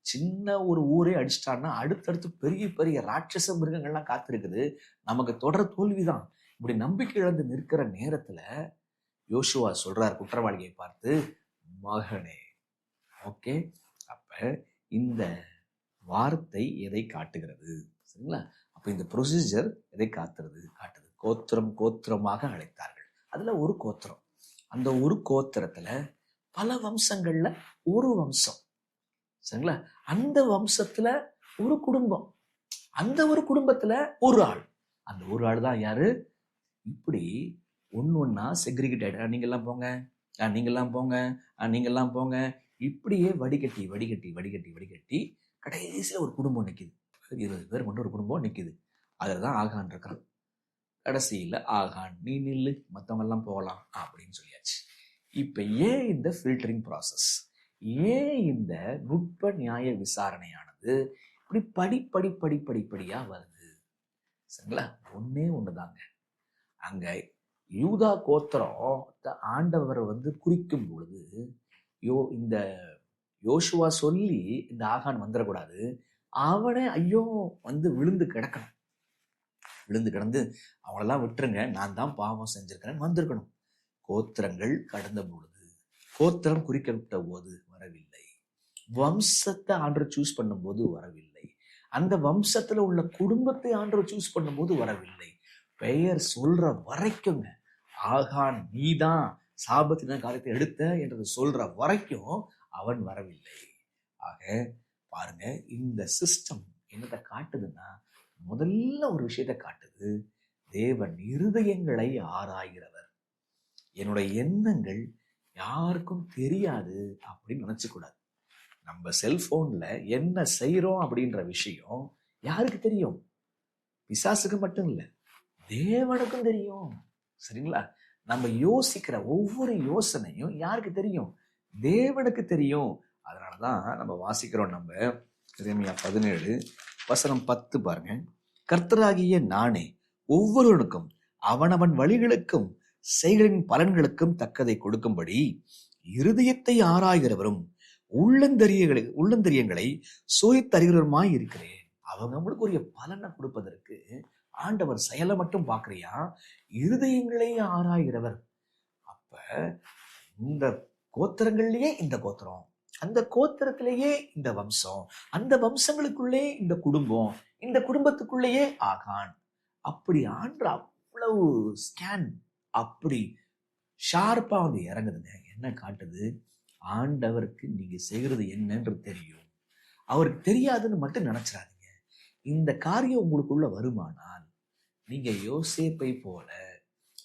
சின்ன ஒரு ஊரே அடிச்சிட்டான்னா அடுத்தடுத்து பெரிய பெரிய ராட்சச மிருகங்கள்லாம் காத்திருக்குது, நமக்கு தொடர் தோல்விதான். இப்படி நம்பிக்கை இழந்து நிற்கிற நேரத்துல யோசுவா சொல்றார் குற்றவாளியை பார்த்து, மகனே. ஓகே, அப்ப இந்த வார்த்தை எதை காட்டுகிறது? சரிங்களா? அப்ப இந்த ப்ரொசீஜர் எதை காட்டுது? கோத்திரம் கோத்திரமாக அழைத்தார்கள். அதுல ஒரு கோத்திரம், அந்த ஒரு கோத்திரத்துல பல வம்சங்கள்ல ஒரு வம்சம். சரிங்களா? அந்த வம்சத்துல ஒரு குடும்பம், அந்த ஒரு குடும்பத்துல ஒரு ஆள். அந்த ஒரு ஆள் தான் யாரு? இப்படி ஒன்னா செக்ரிகேட், நீங்கெல்லாம் போங்க, நீங்கெல்லாம் போங்க, நீங்கெல்லாம் போங்க, இப்படியே வடிகட்டி வடிகட்டி வடிகட்டி வடிகட்டி கடைசியில ஒரு குடும்பம் நிக்குது. 20 பேர் கொண்டு ஒரு குடும்பம் நிக்குது. அதுலதான் ஆகான் இருக்கான். கடைசியில ஆகான், நீ நில்லு, மத்தவங்க எல்லாம் போகலாம் அப்படின்னு சொல்லியாச்சு. இப்ப ஏன் இந்த ஃபில்டரிங் ப்ராசஸ், ஏன் இந்த நுட்ப நியாய விசாரணையானது இப்படி படிப்படியா வருது? சரிங்களா? ஒன்னே ஒண்ணுதாங்க. அங்க யூதா கோத்திரம் ஆண்டவர் குறிக்கும் பொழுது இந்த யோசுவா சொல்லி இந்த ஆகான் வந்துடக்கூடாது, அவனே ஐயோ விழுந்து கிடக்கணும். விழுந்து கிடந்து அவங்களெல்லாம் விட்டுருங்க, நான் தான் பாவம் செஞ்சிருக்கிறேன் வந்திருக்கணும். கோத்திரங்கள் கடந்த பொழுது, கோத்திரம் குறிக்கப்பட்ட போது வரவில்லை, வம்சத்தை ஆண்டவர் சூஸ் பண்ணும் போது வரவில்லை, அந்த வம்சத்துல உள்ள குடும்பத்தை ஆண்டவர் சூஸ் பண்ணும் போது வரவில்லை, பெயர் சொல்ற வரைக்குங்க, ஆகான் நீதான் சாபத்தின காரியத்தை எடுத்த என்றது சொல்ற வரைக்கும் அவன் வரவில்லை. ஆக பாருங்க, இந்த சிஸ்டம் என்னத்தை காட்டுதுன்னா, முதல்ல ஒரு விஷயத்தை காட்டுது, தேவன் இருதயங்களை ஆராய்கிறவர். என்னுடைய எண்ணங்கள் யாருக்கும் தெரியாது அப்படின்னு நினைச்சுக்கூடாது. நம்ம செல்போன்ல என்ன செய்யறோம் அப்படின்ற விஷயம் யாருக்கு தெரியும்? பிசாசுக்கு மட்டும் இல்ல, தேவனுக்கும் தெரியும். சரிங்களா? நம்ம யோசிக்கிற ஒவ்வொரு யோசனையும் யாருக்கு தெரியும்? தேவனுக்கு தெரியும். அதனாலதான் நம்ம வாசிக்கிறோம். நம்ம எரேமியா 17:10 பாருங்க. கர்த்தராகிய நானே ஒவ்வொருவனுக்கும் அவனவன் வழிகளுக்கும் செய்களின் பலன்களுக்கும் தக்கதை கொடுக்கும்படி இருதயத்தை ஆராய்கிறவரும் உள்ளந்தரியங்களை சோய்த்தறிகிறவருமாய் இருக்கிறேன். அவங்க நம்மளுக்கு ஒரு பலனை கொடுப்பதற்கு ஆண்டவர் செயலை மட்டும் பார்க்கறியா, இருதயங்களை ஆராய்கிறவர். அப்ப இந்த கோத்திரங்கள்லயே இந்த கோத்திரம், அந்த கோத்திரத்திலேயே இந்த வம்சம், அந்த வம்சங்களுக்குள்ளே இந்த குடும்பம், இந்த குடும்பத்துக்குள்ளேயே ஆகான். அப்படி ஆண்டு அவ்வளவு ஸ்கேன் அப்படி ஷார்ப்பா இறங்குதுங்க. என்ன காட்டுது? ஆண்டவருக்கு நீங்க செய்கிறது என்னன்னு தெரியும். அவருக்கு தெரியாதுன்னு மட்டும் நினைச்சிடாதீங்க. இந்த காரியம் உங்களுக்குள்ள வருமானால் நீங்க யோசேப்பை போல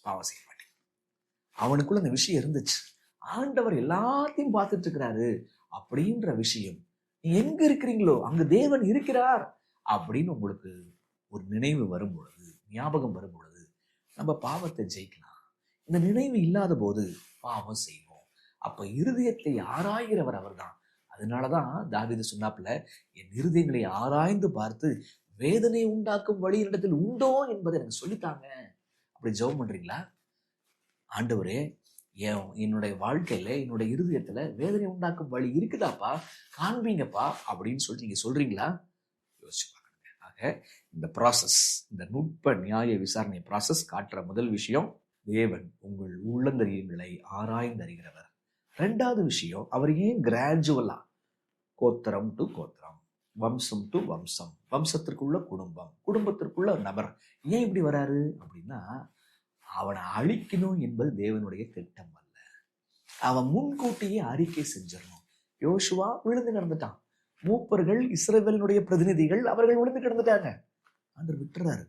பாவம் செய்ய மாட்டீங்க. அவனுக்குள்ள அந்த விஷயம் இருந்துச்சு, ஆண்டவர் எல்லாத்தையும் பார்த்துட்டு இருக்கிறாரு அப்படின்ற விஷயம். நீ எங்க இருக்கிறீங்களோ அங்கு தேவன் இருக்கிறார் அப்படின்னு உங்களுக்கு ஒரு நினைவு வரும் பொழுது, ஞாபகம் வரும் பொழுது நம்ம பாவத்தை ஜெயிக்கலாம். இந்த நினைவு இல்லாத போது பாவம் செய்வோம். அப்ப இருதயத்தை ஆராய்கிறவர் அவர்தான். அதனாலதான் தாவீது சொன்னாப்புல, என் இருதயங்களை ஆராய்ந்து பார்த்து வேதனை உண்டாக்கும் வழி இடத்தில் உண்டோ என்பதை எனக்கு சொல்லித்தாங்க. அப்படி ஜெபம் பண்றீங்களா? ஆண்டவரே, என்னுடைய வாழ்க்கையில என்னுடைய இருதயத்துல வேதனை உண்டாக்கும் வழி இருக்குதாப்பா, காண்பீங்கப்பா அப்படின்னு சொல்லிட்டு நீங்க சொல்றீங்களா? யோசிச்சு பாருங்க. ஆக இந்த ப்ராசஸ், இந்த நுட்ப நியாய விசாரணை ப்ராசஸ் காட்டுற முதல் விஷயம், தேவன் உங்கள் உள்ளந்தரியங்களை ஆராய்ந்தறிகிறவர். ரெண்டாவது விஷயம், அவர் ஏன் கிராஜுவலா கோத்திரம் டு கோத்திரம், வம்சம் டு வம்சம், வம்சத்திற்குள்ள குடும்பம், குடும்பத்திற்குள்ள நபர் ஏன் இப்படி வராரு அப்படின்னா, அவனை அழிக்கணும் என்பது தேவனுடைய திட்டம் அல்ல. அவன் முன்கூட்டியே அறிக்கை செஞ்சிடணும். யோசுவா விழுந்து கிடந்துட்டான். மூப்பர்கள், இஸ்ரவேலினுடைய பிரதிநிதிகள், அவர்கள் விழுந்து கிடந்துட்டாங்க. ஆண்டவர் விட்டுறாரு.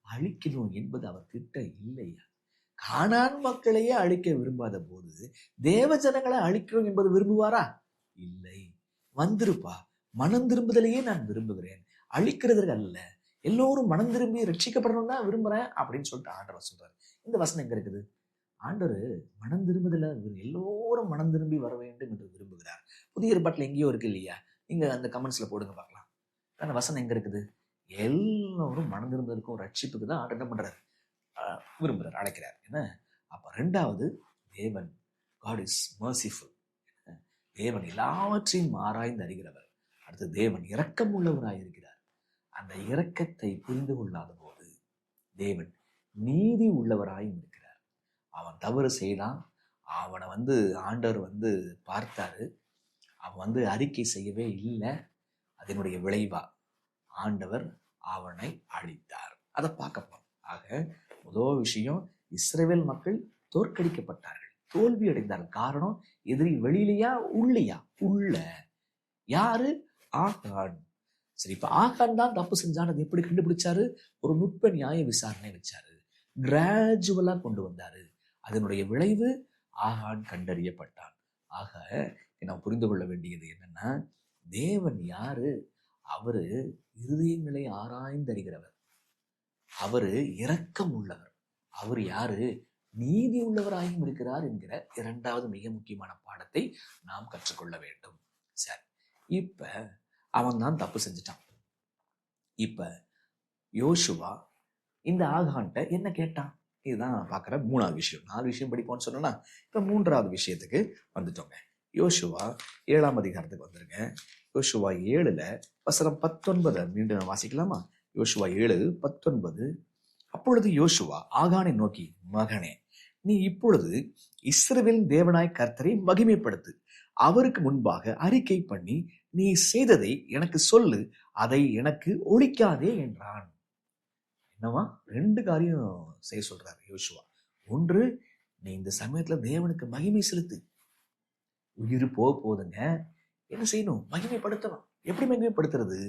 அழிக்கணும் என்பது அவர் திட்டம் இல்லையா? கானான் மக்களையே அழிக்க விரும்பாத போது தேவ ஜனங்களை அழிக்கணும் என்பது விரும்புவாரா? இல்லை. வந்திருப்பா, மனம் திரும்புதலையே நான் விரும்புகிறேன், அழிக்கிறதுக்கு அல்ல. எல்லோரும் மனம் திரும்பி ரட்சிக்கப்படணும் தான் விரும்புறேன் அப்படின்னு சொல்லிட்டு ஆண்டவர் சொல்றாரு. இந்த வசனம் எங்க இருக்குது? ஆண்டவர் மனம் திரும்புதல எல்லோரும் மனம் திரும்பி வர வேண்டும் என்று விரும்புகிறார். புதிய ஏற்பாட்டில் எங்கேயோ இருக்கு இல்லையா? நீங்க அந்த கமெண்ட்ஸ்ல போடுங்க பார்க்கலாம். அந்த வசனம் எங்க இருக்குது? எல்லோரும் மனம் திரும்புதலுக்கும் ரட்சிப்புக்கு தான் ஆண்டவர் என்ன பண்றாரு? விரும்புறார், அழைக்கிறார். என்ன அப்ப ரெண்டாவது, தேவன் God is merciful. தேவன் எல்லாவற்றையும் ஆராய்ந்து அறிகிறவர். அடுத்து தேவன் இரக்கம் உள்ளவராய் இருக்கிறார். அந்த இரக்கத்தை புரிந்து கொள்ளாத போது தேவன் நீதி உள்ளவராயும் இருக்கிறார். அவன் தவறு செய்தான், அவனை ஆண்டவர் பார்த்தாரு, அவன் அறிக்கை செய்யவே இல்லை. அதனுடைய விளைவா ஆண்டவர் அவனை அழித்தார். அதை பார்க்க போறோம். ஆக முதல் விஷயம், இஸ்ரவேல் மக்கள் தோற்கடிக்கப்பட்டார்கள், தோல்வி அடைந்தார்கள். காரணம், எதிரி வெளியிலையா உள்ளையா? உள்ள. யாரு? ஆகான். சரி, இப்ப ஆகான் தான் தப்பு செஞ்சான். எப்படி கண்டுபிடிச்சாரு? ஒரு நுட்ப நியாய விசாரணை வச்சாரு, கிராஜுவலா கொண்டு வந்தாரு. அதனுடைய விளைவு ஆகான் கண்டறியப்பட்டான். ஆக நாம் புரிந்து கொள்ள வேண்டியது என்னன்னா, தேவன் யாரு? அவரு இருதயங்களை ஆராய்ந்தறிகிறவர். அவரு இரக்கம் உள்ளவர். அவர் யாரு? நீதி உள்ளவராயும் இருக்கிறார் என்கிற இரண்டாவது மிக முக்கியமான பாடத்தை நாம் கற்றுக்கொள்ள வேண்டும். சரி, இப்ப அவன் தான் தப்பு செஞ்சுட்டான். இப்ப யோசுவா இந்த ஆகான்ட்ட என்ன கேட்டான்? இதுதான் பார்க்குற மூணாவது விஷயம். 4 விஷயம் படிப்போம்னு சொன்னோம்னா, இப்போ 3வது விஷயத்துக்கு வந்துட்டோங்க. யோசுவா 7ஆம் அதிகாரத்துக்கு வந்துருங்க. யோசுவா 7ல் வசனம் 19 மீண்டும் வாசிக்கலாமா? யோசுவா 7:19. அப்பொழுது யோசுவா ஆகானை நோக்கி, மகனே, நீ இப்பொழுது இஸ்ரவேலின் தேவனாய் கர்த்தரை மகிமைப்படுத்து, அவருக்கு முன்பாக அறிக்கை பண்ணி நீ செய்ததை எனக்கு சொல்லு, அதை எனக்கு ஒழிக்காதே என்றான். என்னவா? 2 காரியம் செய்ய சொல்றாரு யோசுவா. ஒன்று, நீ இந்த சமயத்துல தேவனுக்கு மகிமை செலுத்து. உயிர் போதுங்க, என்ன செய்யணும்? மகிமைப்படுத்தணும். எப்படி மகிமைப்படுத்துறது?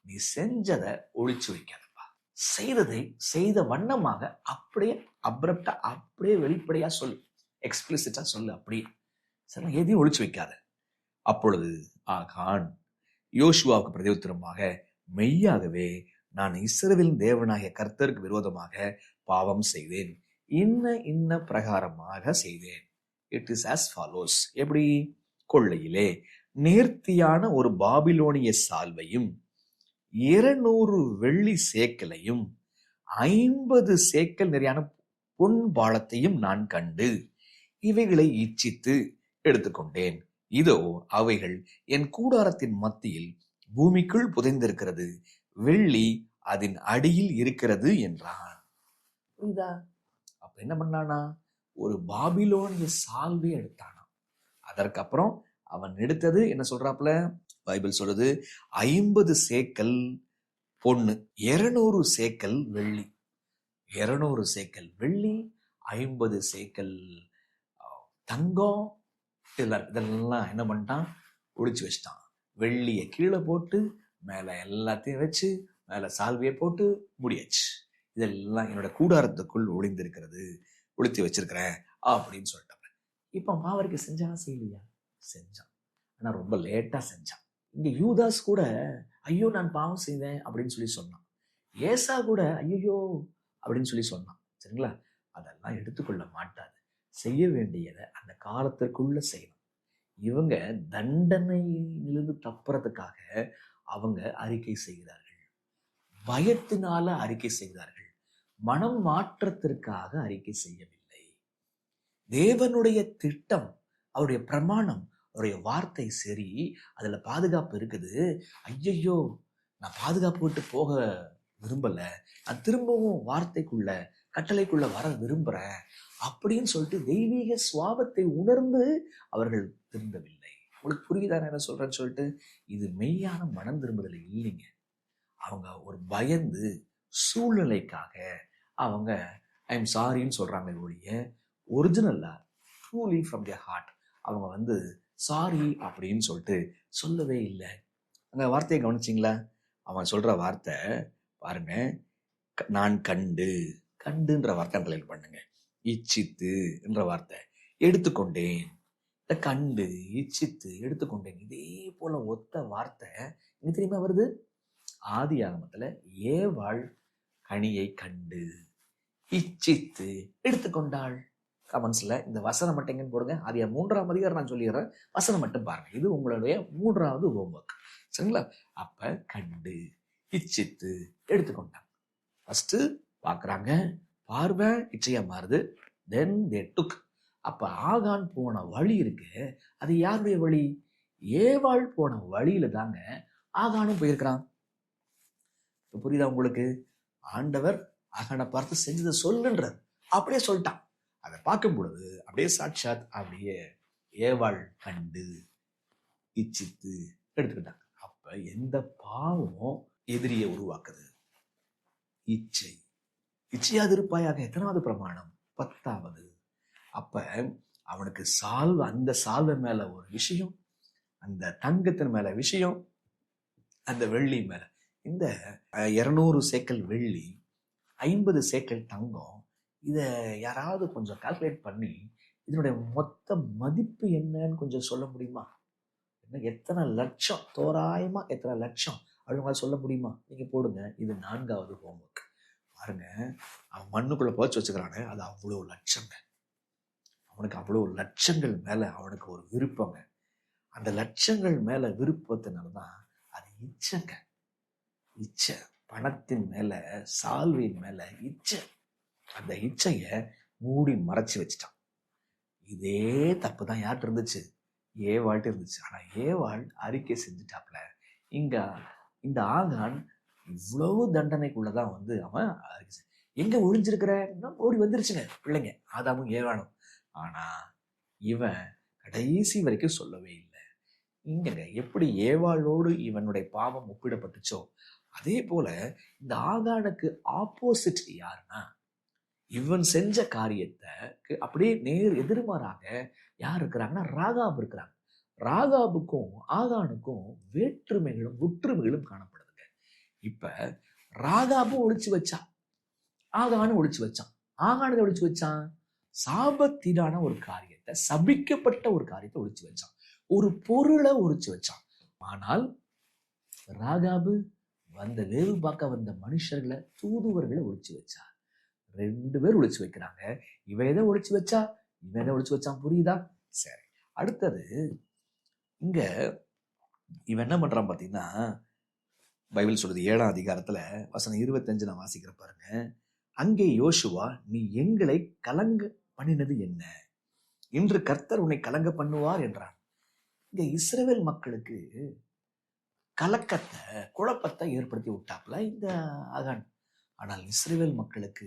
நீ செஞ்சதை ஒழிச்சு வைக்காதப்பா. செய்ததை செய்த வண்ணமாக அப்படியே அப்ரப்டா, அப்படியே வெளிப்படையா சொல்லு, எக்ஸ்பிளிசிட்டா சொல்லு. அப்படியே சரி, எதையும் ஒழிச்சு வைக்காத. அப்பொழுது ஆகான் யோசுவாவுக்கு பிரதியுத்தரமாக, மெய்யாகவே நான் இஸ்ரவேலின் தேவனாகிய கர்த்தருக்கு விரோதமாக பாவம் செய்தேன், இன்ன பிரகாரமாக செய்தேன். It is as follows. எப்படி? கொள்ளையிலே நேர்த்தியான ஒரு பாபிலோனிய சால்வையும் 200 வெள்ளி சேக்கலையும் 50 சேக்கல் நிறையான பொன் பாலத்தையும் நான் கண்டு இவைகளை இச்சித்து எடுத்துக்கொண்டேன். இதோ அவைகள் என் கூடாரத்தின் மத்தியில் பூமிக்குள் புதைந்திருக்கிறது, வெள்ளி அதன் அடியில் இருக்கிறது என்றான். புரியுதா? அப்ப என்ன பண்ணானா? ஒரு பாபிலோனிய சால்வை எடுத்தானா. அதற்கப்புறம் அவன் எடுத்தது என்ன சொல்றாப்புல? பைபிள் சொல்லுது, 50 சேக்கல் பொண்ணு, 200 சேக்கல் வெள்ளி. 200 சேக்கல் வெள்ளி, 50 சேக்கல் தங்கம். இதெல்லாம் என்ன பண்ணிட்டான்? ஒழிச்சு வச்சிட்டான். வெள்ளியை கீழே போட்டு மேல எல்லாத்தையும் வச்சு மேல சால்வையை போட்டு முடியாச்சு. இதெல்லாம் என்னோட கூடாரத்துக்குள் ஒளிந்திருக்கிறது, ஒளித்து வச்சிருக்கிறேன் அப்படின்னு சொல்லிட்டான். இப்ப மாவரிக்கு செஞ்சானா செய்யலையா? செஞ்சான். ஆனா ரொம்ப லேட்டா செஞ்சான். இங்க யூதாஸ் கூட ஐயோ நான் பாவம் செய்தேன் அப்படின்னு சொல்லி சொன்னான். ஏசா கூட ஐயோ அப்படின்னு சொல்லி சொன்னான். சரிங்களா? அதெல்லாம் எடுத்துக்கொள்ள மாட்டாது. செய்ய வேண்டியதை அந்த காலத்திற்குள்ள செய்யணும். இவங்க தண்டனையிலிருந்து தப்புறதுக்காக அவங்க அறிக்கை செய்கிறார்கள், பயத்தினால அறிக்கை செய்கிறார்கள், மனம் மாற்றத்திற்காக அறிக்கை செய்யவில்லை. தேவனுடைய திட்டம், அவருடைய பிரமாணம், அவருடைய வார்த்தை சரி, அதுல பாதுகாப்பு இருக்குது. ஐயையோ நான் பாதுகாப்பு விட்டு போக விரும்பல, நான் திரும்பவும் வார்த்தைக்குள்ள கட்டளைக்குள்ள வர விரும்புறேன் அப்படின்னு சொல்லிட்டு தெய்வீக சுவாபத்தை உணர்ந்து அவர்கள் திருந்தவில்லை. உங்களுக்கு புரியுதா நான் என்ன சொல்றேன்னு சொல்லிட்டு? இது மெய்யான மனம் திரும்புதல் இல்லைங்க. அவங்க ஒரு பயந்து சூழ்நிலைக்காக அவங்க ஐ எம் சாரின்னு சொல்றாங்க ஒழிய ஒரிஜினலா ட்ரூலி ஃப்ரம் தியர் ஹார்ட் அவங்க வந்து சாரி அப்படின்னு சொல்லிட்டு சொல்லவே இல்லை. அந்த வார்த்தையை கவனிச்சிங்களா? அவன் சொல்ற வார்த்தை பாருங்க, நான் கண்டுன்ற வார்த்தை அண்டர்லைன் பண்ணுங்க. இச்சித்து என்ற வார்த்தை, எடுத்துக்கொண்டேன். இந்த கண்டு இச்சித்து எடுத்துக்கொண்டேன், இதே போல ஒத்த வார்த்தை இங்க தெரியுமா வருது? ஆதி ஆகமத்துல ஏவாள் கனியை கண்டு இச்சித்து எடுத்துக்கொண்டாள். கமெண்ட்ஸ்ல இந்த வசனம் மட்டும் எங்கன்னு போடுங்க. அது 3ஆம் அதிகாரம் நான் சொல்லிடுறேன், வசனம் மட்டும் பாருங்க. இது உங்களுடைய 3வது ஹோம்ஒர்க், சரிங்களா? அப்ப கண்டு இச்சித்து எடுத்துக்கொண்டாங்க. ஃபர்ஸ்ட் பாக்குறாங்க, பார்வை இச்சையா மாறுது. தென் தே டுக். அப்ப ஆகான் போன வழி இருக்கு, அது யாருடைய வழி? ஏவாள் போன வழியில தாங்க ஆகானும் போயிருக்கிறான். புரியுதா உங்களுக்கு? ஆண்டவர் ஆகானை பார்த்து செஞ்சதை சொல்லுன்றார், அப்படியே சொல்லிட்டான். அதை பார்க்கும் பொழுது அப்படியே சாட்சாத் அப்படியே ஏவாள் கண்டு இச்சித்து எடுத்துக்கிட்டாங்க. அப்ப எந்த பாவமும் எதிரியை உருவாக்குது? இச்சை. இச்சையாது இருப்பாயாக. எத்தனாவது பிரமாணம்? 10வது. அப்ப அவனுக்கு சால்வை, அந்த சால்வை மேல ஒரு விஷயம், அந்த தங்கத்தின் மேல விஷயம், அந்த வெள்ளி மேல இந்த 200 சேக்கல் வெள்ளி, 50 சேக்கல் தங்கம். இத யாராவது கொஞ்சம் கால்குலேட் பண்ணி இதனுடைய மொத்த மதிப்பு என்னன்னு கொஞ்சம் சொல்ல முடியுமா? எத்தனை லட்சம், தோராயமா எத்தனை லட்சம் அப்படின்னு சொல்ல முடியுமா? நீங்க போடுங்க. இது 4வது ஹோம்ஒர்க். பாருங்க, அவன் மண்ணுக்குள்ள புதைச்சு வச்சுக்கிறானே, அது அவ்வளவு லட்சங்க. அவனுக்கு அவ்வளவு லட்சங்கள் மேல அவனுக்கு ஒரு விருப்பங்க. அந்த லட்சங்கள் மேல விருப்பத்தினால்தான் அது இச்சைங்க. இச்சை, பணத்தின் மேல, சால்வையின் மேல இச்சை. அந்த இச்சைய மூடி மறைச்சு வச்சுட்டான். இதே தப்பு தான் யார்கிட்ட இருந்துச்சு? ஏவாள்கிட்ட இருந்துச்சு. ஆனா ஏவாள் அறிக்கை செஞ்சுட்டாப்ல. இங்க இந்த ஆகான் இவ்வளவு தண்டனைக்குள்ளதான் வந்து அவன் அறிக்கை எங்க ஒளிஞ்சிருக்கிற ஓடி வந்துருச்சுங்க பிள்ளைங்க, ஆதாமும் ஏவாளும். ஆனா இவன் கடைசி வரைக்கும் சொல்லவே இல்லை. இங்க எப்படி ஏவாளோடு இவனுடைய பாவம் ஒப்பிடப்பட்டுச்சோ அதே போல இந்த ஆகானுக்கு ஆப்போசிட் யாருன்னா, இவன் செஞ்ச காரியத்தை அப்படியே நேர் எதிர்மாறாக யார் இருக்கிறாங்கன்னா ராகாப் இருக்கிறாங்க. ராகாபுக்கும் ஆகானுக்கும் வேற்றுமைகளும் ஒற்றுமைகளும் காணப்படுதுங்க. இப்ப ராகாபும் ஒழிச்சு வச்சா, ஆகானும் ஒழிச்சு வச்சான். ஆகானதை ஒழிச்சு வச்சான், சாபத்தீடான ஒரு காரியத்தை, சபிக்கப்பட்ட ஒரு காரியத்தை ஒழிச்சு வச்சான், ஒரு பொருளை ஒழிச்சு வச்சான். ஆனால் ராகாபு வந்த வேவு பார்க்க வந்த மனுஷர்களை, தூதுவர்களை ஒழிச்சு வச்சா. 2 பேர் ஒழிச்சு வைக்கிறாங்க. இவன் எதை ஒழிச்சு வச்சா, இவன் எதை ஒழிச்சு வச்சான்? புரியுதா? சரி, அடுத்தது இங்க இவன் என்ன பண்றான் பாத்தீங்கன்னா, பைபிள் சொல்றது 7ஆம் அதிகாரத்துல வசனம் 25 நான் வாசிக்கிற பாருங்க. அங்கே யோசுவா, நீ எங்களை கலங்க பண்ணினது என்ன? இன்று கர்த்தர் உன்னை கலங்க பண்ணுவார் என்றான். இங்க இஸ்ரவேல் மக்களுக்கு கலக்கத்தை, குழப்பத்தை ஏற்படுத்தி விட்டாப்புல இந்த ஆகான். ஆனால் இஸ்ரவேல் மக்களுக்கு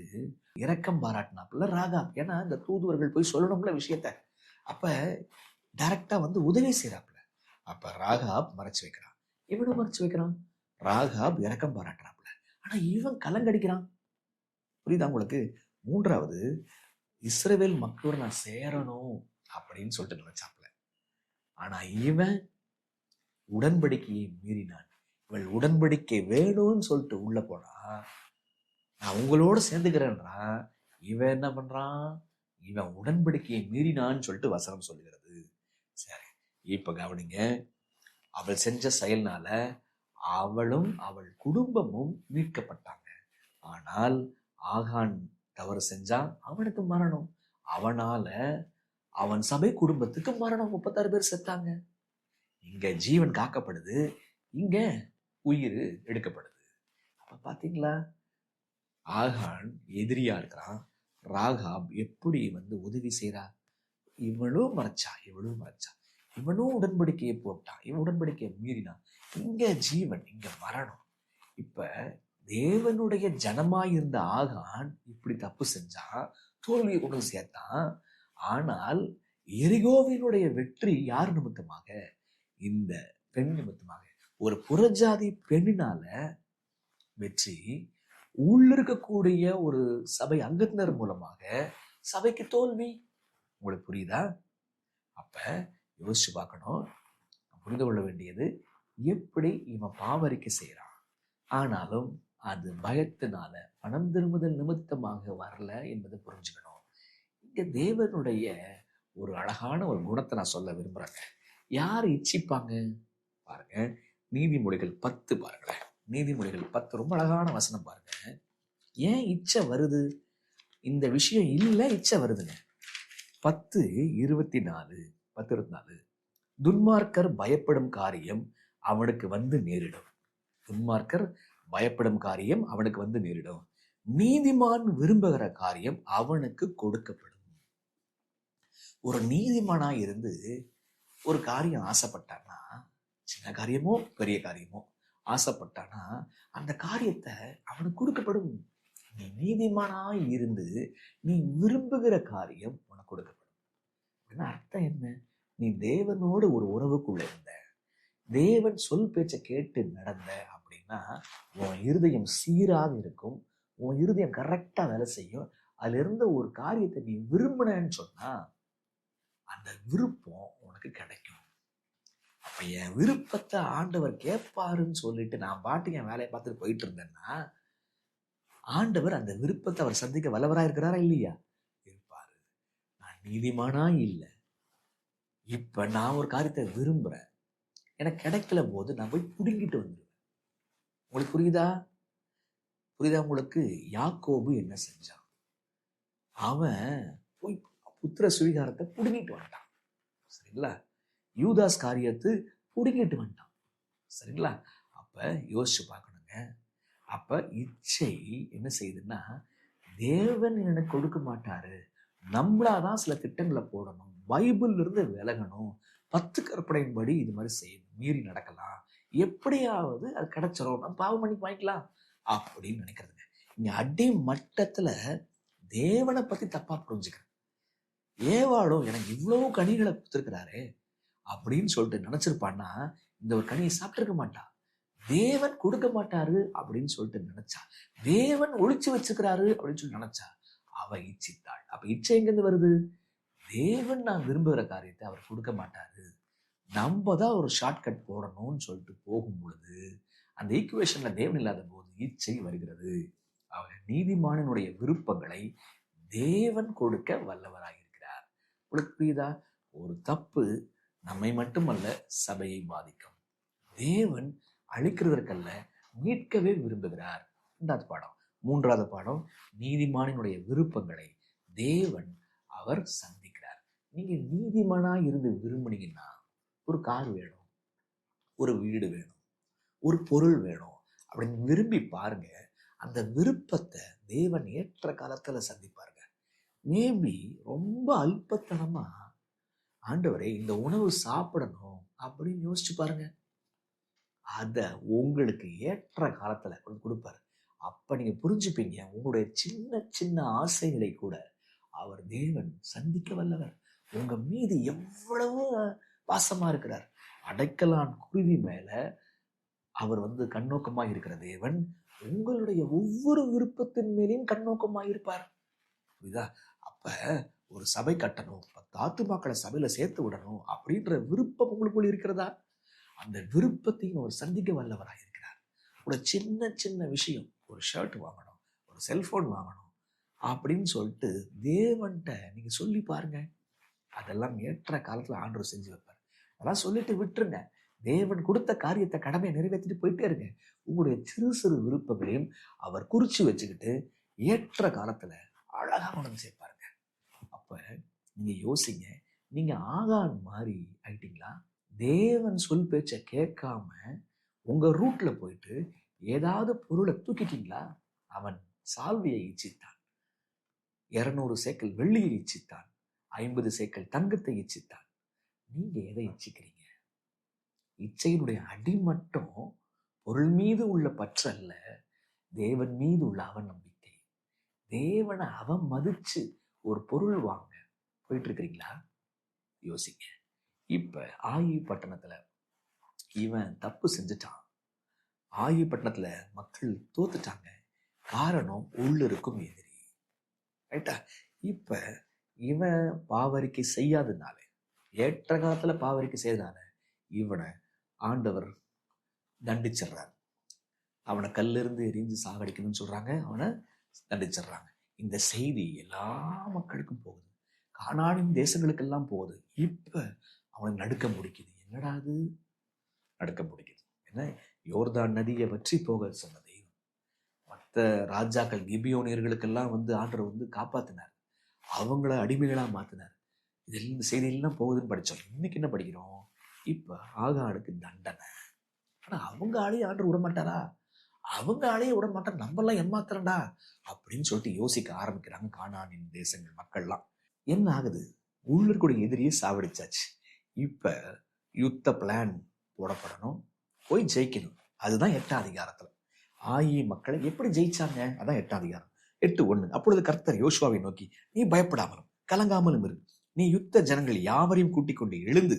இரக்கம் பாராட்டினாப்புல ராகாப். ஏன்னா இந்த தூதுவர்கள் போய் சொல்லணும்ல விஷயத்த. அப்ப டைரக்டா வந்து உதவி செய்யறாப்புல. அப்ப ராகாப் மறைச்சு வைக்கிறான், இவனும் மறைச்சு வைக்கிறான். ராகாப் இரக்கம் பாராட்டுறாப்புல, ஆனா இவன் கலங்கடிக்கிறான். புரியுதா உங்களுக்கு? 3வது, இஸ்ரவேல் மக்களோட நான் சேரணும் அப்படின்னு சொல்லிட்டு நினைச்சாப்புல. ஆனா இவன் உடன்படிக்கையை மீறினான். இவள் உடன்படிக்கை வேணும்னு சொல்லிட்டு உள்ள போனா, நான் உங்களோட சேர்ந்துக்கிறேன்றா. இவன் என்ன பண்றான்? இவன் உடன்படிக்கையை மீறினான்னு சொல்லிட்டு வசனம் சொல்லுகிறது. சரி, இப்ப கவனிங்க. அவள் செஞ்ச செயல்னால அவளும் அவள் குடும்பமும் மீட்கப்பட்டாங்க. ஆனால் ஆகான் தவறு செஞ்சான், அவனுக்கு மரணம். அவனால அவன் சபை குடும்பத்துக்கு மரணம். 36 பேர் செத்தாங்க. இங்க ஜீவன் காக்கப்படுது, இங்க உயிர் எடுக்கப்படுது. அப்ப பாத்தீங்களா, ஆகான் எதிரியா இருக்கிறான், ராகாப் எப்படி வந்து உதவி செய்யறா. இவளும் மறைச்சா, இவளும் மறைச்சா. இவனும் உடன்படிக்கையை போட்டான், இவன் உடன்படிக்கையை மீறினான். இங்க ஜீவன், இங்க மரணம். இப்ப தேவனுடைய ஜனமாயிருந்த ஆகான் இப்படி தப்பு செஞ்சான், தோல்வியை கொண்டு வந்து சேர்த்தான். ஆனால் எரிகோவினுடைய வெற்றி யார் நிமித்தமாக? இந்த பெண் நிமித்தமாக. ஒரு புறஜாதி பெண்ணினால வெற்றி, உள்ள இருக்கக்கூடிய ஒரு சபை அங்கத்தினர் மூலமாக சபைக்கு தோல்வி. உங்களுக்கு புரியுதா? அப்ப யோசிச்சு பார்க்கணும். புரிந்து கொள்ள வேண்டியது, எப்படி இவன் பாவரிக்கை செய்யறான், ஆனாலும் அது பயத்தினால பணம் திரும்புதல் நிமித்தமாக வரல என்பதை புரிஞ்சுக்கணும். இங்க தேவனுடைய ஒரு அழகான ஒரு குணத்தை நான் சொல்ல விரும்புறேங்க. யார் இச்சிப்பாங்க பாருங்க. நீதிமொழிகள் 10 பாருங்களேன். நீதிமொழிகள் 10 ரொம்ப அழகான வசனம் பாருங்க. ஏன் இச்சை வருது? இந்த விஷயம் இல்லை, இச்சை வருதுங்க. 10:24 துன்மார்க்கர் பயப்படும் காரியம் அவனுக்கு வந்து நேரிடும். துன்மார்க்கர் பயப்படும் காரியம் அவனுக்கு வந்து நேரிடும். நீதிமான் விரும்புகிற காரியம் அவனுக்கு கொடுக்கப்படும். ஒரு நீதிமானா இருந்து ஒரு காரியம் ஆசைப்பட்டானா, சின்ன காரியமோ பெரிய காரியமோ ஆசைப்பட்டானா, அந்த காரியத்தை அவனுக்கு கொடுக்கப்படும். நீ நீதிமானாய் இருந்து நீ விரும்புகிற காரியம் உனக்கு கொடுக்கப்படும். அப்படின்னா அர்த்தம் என்ன? நீ தேவனோடு ஒரு உறவுக்குள்ள இருந்த, தேவன் சொல் பேச்சை கேட்டு நடந்த அப்படின்னா உன் இருதயம் சீராக இருக்கும், உன் இருதயம் கரெக்டா வேலை செய்யும். அதுல இருந்த ஒரு காரியத்தை நீ விரும்பினன்னு சொன்னா அந்த விருப்பம் உனக்கு கிடைக்கும். அப்ப என் விருப்பத்தை ஆண்டவர் கேட்பாருன்னு சொல்லிட்டு நான் பாட்டு என் வேலையை பார்த்துட்டு போயிட்டு இருந்தேன்னா, ஆண்டவர் அந்த விருப்பத்தை அவர் சந்திக்க வல்லவரா இருக்கிறாரா இல்லையா? இருப்பாரு. நான் நீதிமானா இல்லை, இப்ப நான் ஒரு காரியத்தை விரும்புறேன், எனக்கு கிடைக்கல போது நான் போய் புடுங்கிட்டு வந்துடுவேன். உங்களுக்கு புரியுதா? உங்களுக்கு? யாக்கோபு என்ன செஞ்சான்? அவன் போய் புத்திர சுவீகாரத்தை புடுங்கிட்டு வந்துட்டான். சரிங்களா? யூதாஸ் காரியத்து புடுங்கிட்டு வந்துட்டான். சரிங்களா? அப்ப யோசிச்சு பார்க்கணுங்க. அப்ப இச்சை என்ன செய்யுதுன்னா, தேவன் எனக்கு கொடுக்க மாட்டாரு, நம்மளாதான் சில திட்டங்களை போடணும், பைபிள் இருந்து விலகணும், 10 கற்பனையின்படி இது மாதிரி செய்யணும், மீறி நடக்கலாம், எப்படியாவது அது கிடைச்சிரும், நம்ம பாவம் பண்ணி வாங்கிக்கலாம் அப்படின்னு நினைக்கிறதுங்க. இங்க அடி மட்டத்துல தேவனை பத்தி தப்பா புரிஞ்சுக்கிறேன். ஏவாளும் எனக்கு இவ்வளவு கனிகளை கொடுத்துருக்கிறாரு அப்படின்னு சொல்லிட்டு நினைச்சிருப்பான்னா இந்த ஒரு கனியை சாப்பிட்டிருக்க மாட்டா. தேவன் கொடுக்க மாட்டாரு அப்படின்னு சொல்லிட்டு நினைச்சா, தேவன் ஒளிச்சு வச்சுக்கிறாரு அப்படின்னு சொல்லி நினைச்சா, அவ இச்சித்தாள். அப்ப இச்சை எங்கிருந்து வருது? தேவன் நான் விரும்புகிற காரியத்தை அவர் கொடுக்க மாட்டாரு, நம்ம தான் ஒரு ஷார்ட்கட் போடணும்னு சொல்லிட்டு போகும் பொழுது அந்த ஈக்குவேஷன்ல தேவன் இல்லாத போது இச்சை வருகிறது. அவர் நீதிமானினுடைய விருப்பங்களை தேவன் கொடுக்க வல்லவராயிருக்கிறார். உங்களுக்கு புரியுதா? ஒரு தப்பு நம்மை மட்டுமல்ல சபையை பாதிக்கும். தேவன் அழிக்கிறதற்கல்ல, மீட்கவே விரும்புகிறார். 2வது பாடம். 3வது பாடம், நீதிமானினுடைய விருப்பங்களை தேவன் அவர் சந்திக்கிறார். நீங்க நீதிமானா இருந்து விரும்புனீங்கன்னா ஒரு கார் வேணும், ஒரு வீடு வேணும், ஒரு பொருள் வேணும் அப்படின்னு விரும்பி பாருங்க. அந்த விருப்பத்தை தேவன் ஏற்ற காலத்துல சந்திப்பாருங்க. மேபி ரொம்ப அல்பத்தனமா ஆண்டவரே இந்த உணவு சாப்பிடணும் அப்படின்னு யோசிச்சு பாருங்க, அத உங்களுக்கு ஏற்ற காலத்துல கொடுப்பாரு. அப்ப நீங்க புரிஞ்சுப்பீங்க, உங்களுடைய சின்ன சின்ன ஆசைகளை கூட அவர் தேவன் சந்திக்க வல்லவர். உங்க மீது எவ்வளவு பாசமா இருக்கிறார். அடைக்கலான் குருவி மேல அவர் கண்ணோக்கமா இருக்கிற தேவன் உங்களுடைய ஒவ்வொரு விருப்பத்தின் மேலேயும் கண்ணோக்கமா இருப்பார். புரியுதா? அப்ப ஒரு சபை கட்டணும், 10 ஆத்துமாக்களை சபையில சேர்த்து விடணும் அப்படின்ற விருப்பம் உங்களுக்குள்ள இருக்கிறதா? அந்த விருப்பத்தையும் அவர் சந்திக்க வல்லவராக இருக்கிறார். ஒரு சின்ன சின்ன விஷயம், ஒரு ஷர்ட் வாங்கணும், ஒரு செல்போன் வாங்கணும் அப்படின்னு சொல்லிட்டு தேவன்கிட்ட நீங்க சொல்லி பாருங்க, அதெல்லாம் ஏற்ற காலத்துல ஆண்டவர் செஞ்சு வைப்பார். அதெல்லாம் சொல்லிட்டு விட்டுருங்க. தேவன் கொடுத்த காரியத்தை கடமையை நிறைவேற்றிட்டு போயிட்டே இருங்க. உங்களுடைய சிறு சிறு விருப்பங்களையும் அவர் குறிச்சு வச்சுக்கிட்டு ஏற்ற காலத்துல அழகா கொண்டு சேர்ப்பாருங்க. அப்ப நீங்க யோசிங்க, நீங்க ஆகான் மாதிரி ஆயிட்டீங்களா? தேவன் சொல் பேச்ச கேட்காம உங்க ரூட்ல போயிட்டு ஏதாவது பொருளை தூக்கிட்டீங்களா? அவன் சால்வியை இச்சித்தான், 200 சேக்கல் வெள்ளியை இச்சித்தான், 50 சேக்கல் தங்கத்தை இச்சித்தான். நீங்க எதை இச்சிக்கிறீங்க? இச்சையினுடைய அடிமட்டம் பொருள் மீது உள்ள பற்றல்ல, தேவன் மீது உள்ள அவநம்பிக்கை, தேவனை அவன் மதிச்சு ஒரு பொருள் வாங்க போயிட்டு இருக்கிறீங்களா? யோசிங்க. இப்ப ஆயி பட்டணத்துல இவன் தப்பு செஞ்சுட்டான். ஆயி பட்டணத்துல மக்கள் தோத்துட்டாங்க. காரணம் உள்ள இருக்கும் எதிரி. ரைட்டா? இப்ப இவன் பாவரிக்கை செய்யாததுனால, ஏற்ற காலத்துல பாவரிக்கை செய்தனால இவனை ஆண்டவர் தண்டிச்சிடுறாரு. அவனை கல்லிருந்து எரிஞ்சு சாகடிக்கணும்னு சொல்றாங்க, அவனை தண்டிச்சிடுறாங்க. இந்த செய்தி எல்லா மக்களுக்கும் போகுது, கானானின் தேசங்களுக்கெல்லாம் போகுது. இப்ப அவனுக்கு நடுக்க முடிக்குது. என்னடா அது நடுக்க முடிக்குது? என்ன? யோர்தான் நதியை வற்றி போக சொன்ன தெய்வம் மற்ற ராஜாக்கள் கிபியோனியர்களுக்கெல்லாம் ஆண்டவர் காப்பாத்தினார், அவங்கள அடிமைகளா மாத்தினார். இதெல்லாம் இந்த செய்தியெல்லாம் போகுதுன்னு படிச்சோம். இன்னைக்கு என்ன படிக்கிறோம்? இப்ப ஆகானுக்கு தண்டனை. ஆனா அவங்க ஆளையும் ஆண்டவர் விடமாட்டாரா? அவங்க ஆளையே விட மாட்டார், நம்மெல்லாம் ஏமாத்துறண்டா அப்படின்னு சொல்லிட்டு யோசிக்க ஆரம்பிக்கிறாங்க கானானின் தேசங்கள் மக்கள்லாம். என்ன ஆகுது? உள்ளூர்கூட எதிரியே சாவடிச்சாச்சு. இப்ப யுத்த பிளான் போடப்படணும், போய் ஜெயிக்கணும். அதுதான் 8ஆம் அதிகாரத்துல ஆயி மக்களை எப்படி ஜெயிச்சாங்க, அதான் 8ஆம் அதிகாரம் 8:1. அப்பொழுது கர்த்தர் யோசுவாவை நோக்கி, நீ பயப்படாமலும் கலங்காமலும் இரு. நீ யுத்த ஜனங்கள் யாவரையும் கூட்டிக் கொண்டு எழுந்து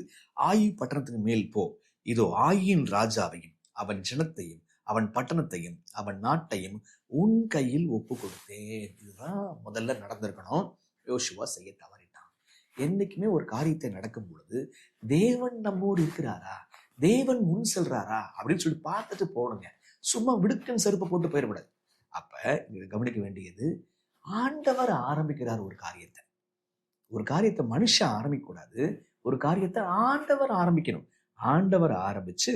ஆயி பட்டணத்துக்கு மேல் போ. இதோ ஆயின் ராஜாவையும் அவன் ஜனத்தையும் அவன் பட்டணத்தையும் அவன் நாட்டையும் உன் கையில் ஒப்பு கொடுத்தேன். இதுதான் முதல்ல நடந்திருக்கணும். யோசுவா செய்ய தவறிட்டான். என்னைக்குமே ஒரு காரியத்தை நடக்கும் பொழுது தேவன் நம்மோடு இருக்கிறாரா, தேவன் முன் செல்றாரா அப்படின்னு சொல்லி பார்த்துட்டு போகணுங்க. சும்மா விடுக்கன் செருப்பை போட்டு போயிடக்கூடாது. அப்ப இங்க கவனிக்க வேண்டியது, ஆண்டவர் ஆரம்பிக்கிறார் ஒரு காரியத்தை. ஒரு காரியத்தை மனுஷன் ஆரம்பிக்க கூடாது, ஒரு காரியத்தை ஆண்டவர் ஆரம்பிக்கணும். ஆண்டவர் ஆரம்பிச்சு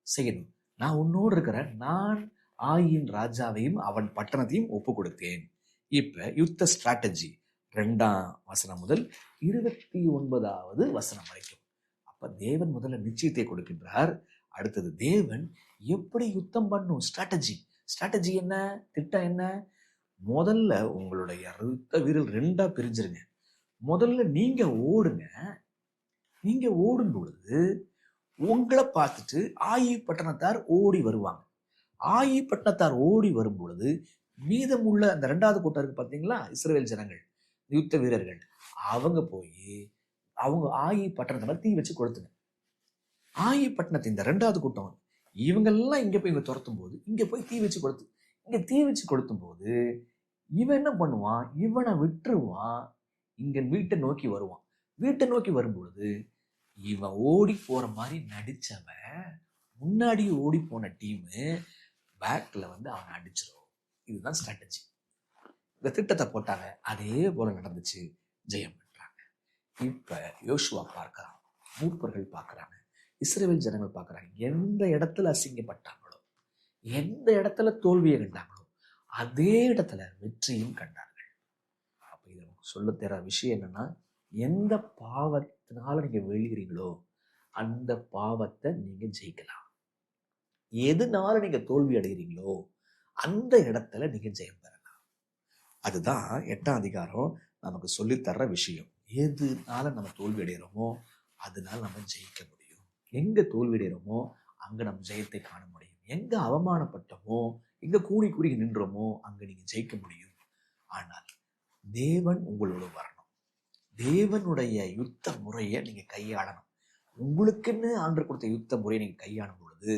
செய்யணும். நான் உன்னோடு இருக்கிறேன், நான் ஆயின் ராஜாவையும் அவன் பட்டணத்தையும் ஒப்பு கொடுத்தேன். இப்ப யுத்த ஸ்ட்ராட்டஜி 2ஆம் வசனம் முதல் 29வது வசனம் வரைக்கும். அப்ப தேவன் முதல்ல நிச்சயத்தை கொடுக்கின்றார். அடுத்தது தேவன் எப்படி யுத்தம் பண்ணும், ஸ்ட்ராட்டஜி என்ன, திட்டம் என்ன? முதல்ல உங்களுடைய யுத்த வீரர் 2ஆ பிரிஞ்சிருங்க. முதல்ல நீங்க ஓடுங்க. நீங்க ஓடும் பொழுது உங்களை பார்த்துட்டு ஆயி பட்டணத்தார் ஓடி வருவாங்க. ஆயி பட்டணத்தார் ஓடி வரும் பொழுது மீதமுள்ள அந்த 2வது கூட்டம் இருக்கு பார்த்தீங்களா, இஸ்ரவேல் ஜனங்கள், யுத்த வீரர்கள், அவங்க போய் அவங்க ஆயி பட்டணத்தை தீ வச்சு கொளுத்துங்க. ஆயி பட்டணத்தை இந்த 2வது கூட்டம் இவங்கெல்லாம் இங்க போய் இங்க துரத்தும் போது இங்க போய் தீ வச்சு கொளுத்து. இங்க தீ வச்சு கொளுத்தும் போது இவன் என்ன பண்ணுவான்? இவனை விட்டுருவான், இங்க வீட்டை நோக்கி வருவான். வீட்டை நோக்கி வரும்பொழுது இவன் ஓடி போற மாதிரி நடிச்சவன் முன்னாடி ஓடி போன டீமு பேக்ல அவனை அடிச்சிடும். இதுதான் ஸ்ட்ராட்டஜி. இந்த திட்டத்தை போட்டாங்க, அதே போல நடந்துச்சு, ஜெயம் பண்றாங்க. இப்ப யோசுவா பார்க்கறான், மூப்பர்கள் பார்க்கறாங்க, இஸ்ரவேல் ஜனங்கள் பார்க்கறாங்க. எந்த இடத்துல அசிங்கப்பட்டாங்களோ, எந்த இடத்துல தோல்வியை கண்டாங்களோ, அதே இடத்துல வெற்றியும் கண்டார்கள். அப்ப இது நமக்கு சொல்ல தர விஷயம் என்னன்னா, எந்த பாவத்தினால நீங்க விழுகிறீங்களோ அந்த பாவத்தை நீங்க ஜெயிக்கலாம். எதுனால நீங்க தோல்வி அடைகிறீங்களோ அந்த இடத்துல நீங்க ஜெயம் பெறலாம். அதுதான் 8ஆம் அதிகாரம் நமக்கு சொல்லித்தர்ற விஷயம். எதுனால நம்ம தோல்வி அடைகிறோமோ அதனால நம்ம ஜெயிக்க முடியும். எங்க தோல்வி அடைகிறோமோ அங்க நம்ம ஜெயத்தை காண முடியும். எங்க அவமானப்பட்டோமோ, எங்க கூடி கூடி நின்றோமோ அங்க நீங்க ஜெயிக்க முடியும். ஆனால் தேவன் உங்களோட வரணும். தேவனுடைய யுத்த முறையை நீங்க கையாளணும். உங்களுக்குன்னு ஆண்டவர் கொடுத்த யுத்த முறையை நீங்க கையாளும் பொழுது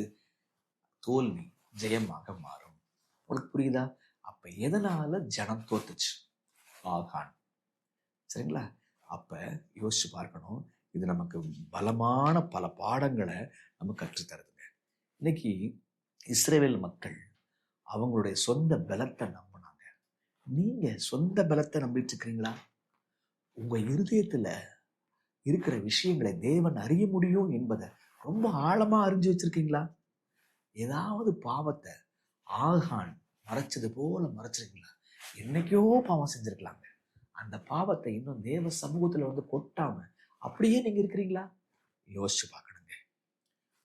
தோல்வி ஜெயமாக மாறும். உங்களுக்கு புரியுதா? அப்ப எதனால ஜனம் தோத்துச்சு? ஆகான். சரிங்களா? அப்ப யோசிச்சு பார்க்கணும். இது நமக்கு பலமான பல பாடங்களை நம்ம கற்றுத்தருதுங்க. இன்னைக்கு இஸ்ரவேல் மக்கள் அவங்களுடைய சொந்த பலத்தை நம்பினாங்க. நீங்க சொந்த பலத்தை நம்பிட்டு இருக்கிறீங்களா? உங்க இருதயத்துல இருக்கிற விஷயங்களை தேவன் அறிய முடியும் என்பதை ரொம்ப ஆழமா அறிஞ்சு வச்சிருக்கீங்களா? ஏதாவது பாவத்தை ஆகான் மறைச்சது போல மறைச்சிருக்கீங்களா? என்னைக்கோ பாவம் செஞ்சிருக்கலாங்க. அந்த பாவத்தை இன்னும் தேவ சமூகத்துல கொட்டாம அப்படியே நீங்க இருக்கிறீங்களா? யோசிச்சு பார்க்கணுங்க.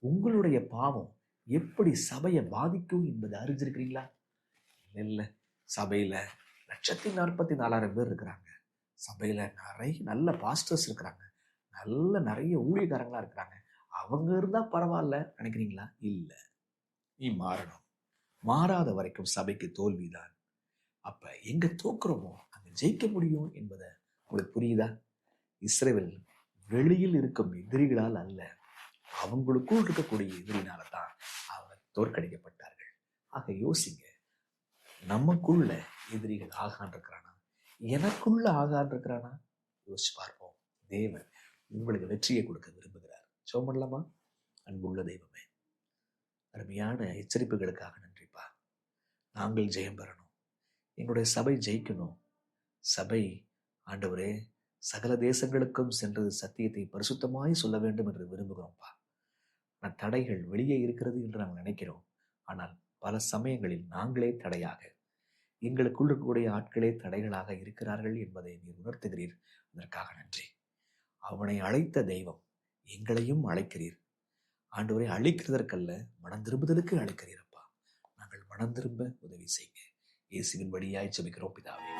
உங்களுடைய பாவம் எப்படி சபையை பாதிக்கும் என்பதை அறிஞ்சிருக்கிறீங்களா? இல்ல, சபையில 1,44,000 பேர் இருக்கிறாங்க. சபையில நிறைய நல்ல பாஸ்டர்ஸ் இருக்கிறாங்க, நிறைய ஊழியக்காரங்களா இருக்கிறாங்க. அவங்க இருந்தா பரவாயில்ல நினைக்கிறீங்களா? இல்ல, நீ மாறணும். மாறாத வரைக்கும் சபைக்கு தோல்விதான். அப்ப எங்க தோக்குறோமோ அங்க ஜெயிக்க முடியும் என்பதை உங்களுக்கு புரியுதா? இஸ்ரவேல் வெளியில் இருக்கும் எதிரிகளால் அல்ல, அவங்களுக்குள் இருக்கக்கூடிய எதிரினால தான் அவங்க தோற்கடிக்கப்பட்டார்கள். ஆக யோசிங்க, நமக்குள்ள எதிரிகள் ஆகான் இருக்கிறானா? எனக்குள்ள ஆகான் இருக்கிறானா? யோசிச்சு பார்ப்போம். தேவன் உங்களுக்கு வெற்றியை கொடுக்க விரும்புகிறார். ஜெபம் பண்ணலாமா? அன்புள்ள தெய்வமே, அருமையான எச்சரிப்புகளுக்காக நன்றிப்பா. நாங்கள் ஜெயம் பெறணும், எங்களுடைய சபை ஜெயிக்கணும். சபை ஆண்டவரே சகல தேசங்களுக்கும் சென்று சத்தியத்தை பரிசுத்தமாய் சொல்ல வேண்டும் என்று விரும்புகிறோம்ப்பா. நான் தடைகள் வெளியே இருக்கிறது என்று நாங்கள் நினைக்கிறோம். ஆனால் பல சமயங்களில் நாங்களே தடையாக, எங்களுக்குள் இருக்கக்கூடிய ஆட்களே தடைகளாக இருக்கிறார்கள் என்பதை நீர் உணர்த்துகிறீர். அதற்காக நன்றி. அவனை அழைத்த தெய்வம் எங்களையும் அழைக்கிறீர். ஆண்டவரை அழிக்கிறதற்கல்ல, மனம் திரும்புதலுக்கு அழைக்கிறீரப்பா. நாங்கள் மனம் திரும்ப உதவி செய்ய இயேசுவின் வழியாய் ஜெபிக்கிறோம் பிதாவே.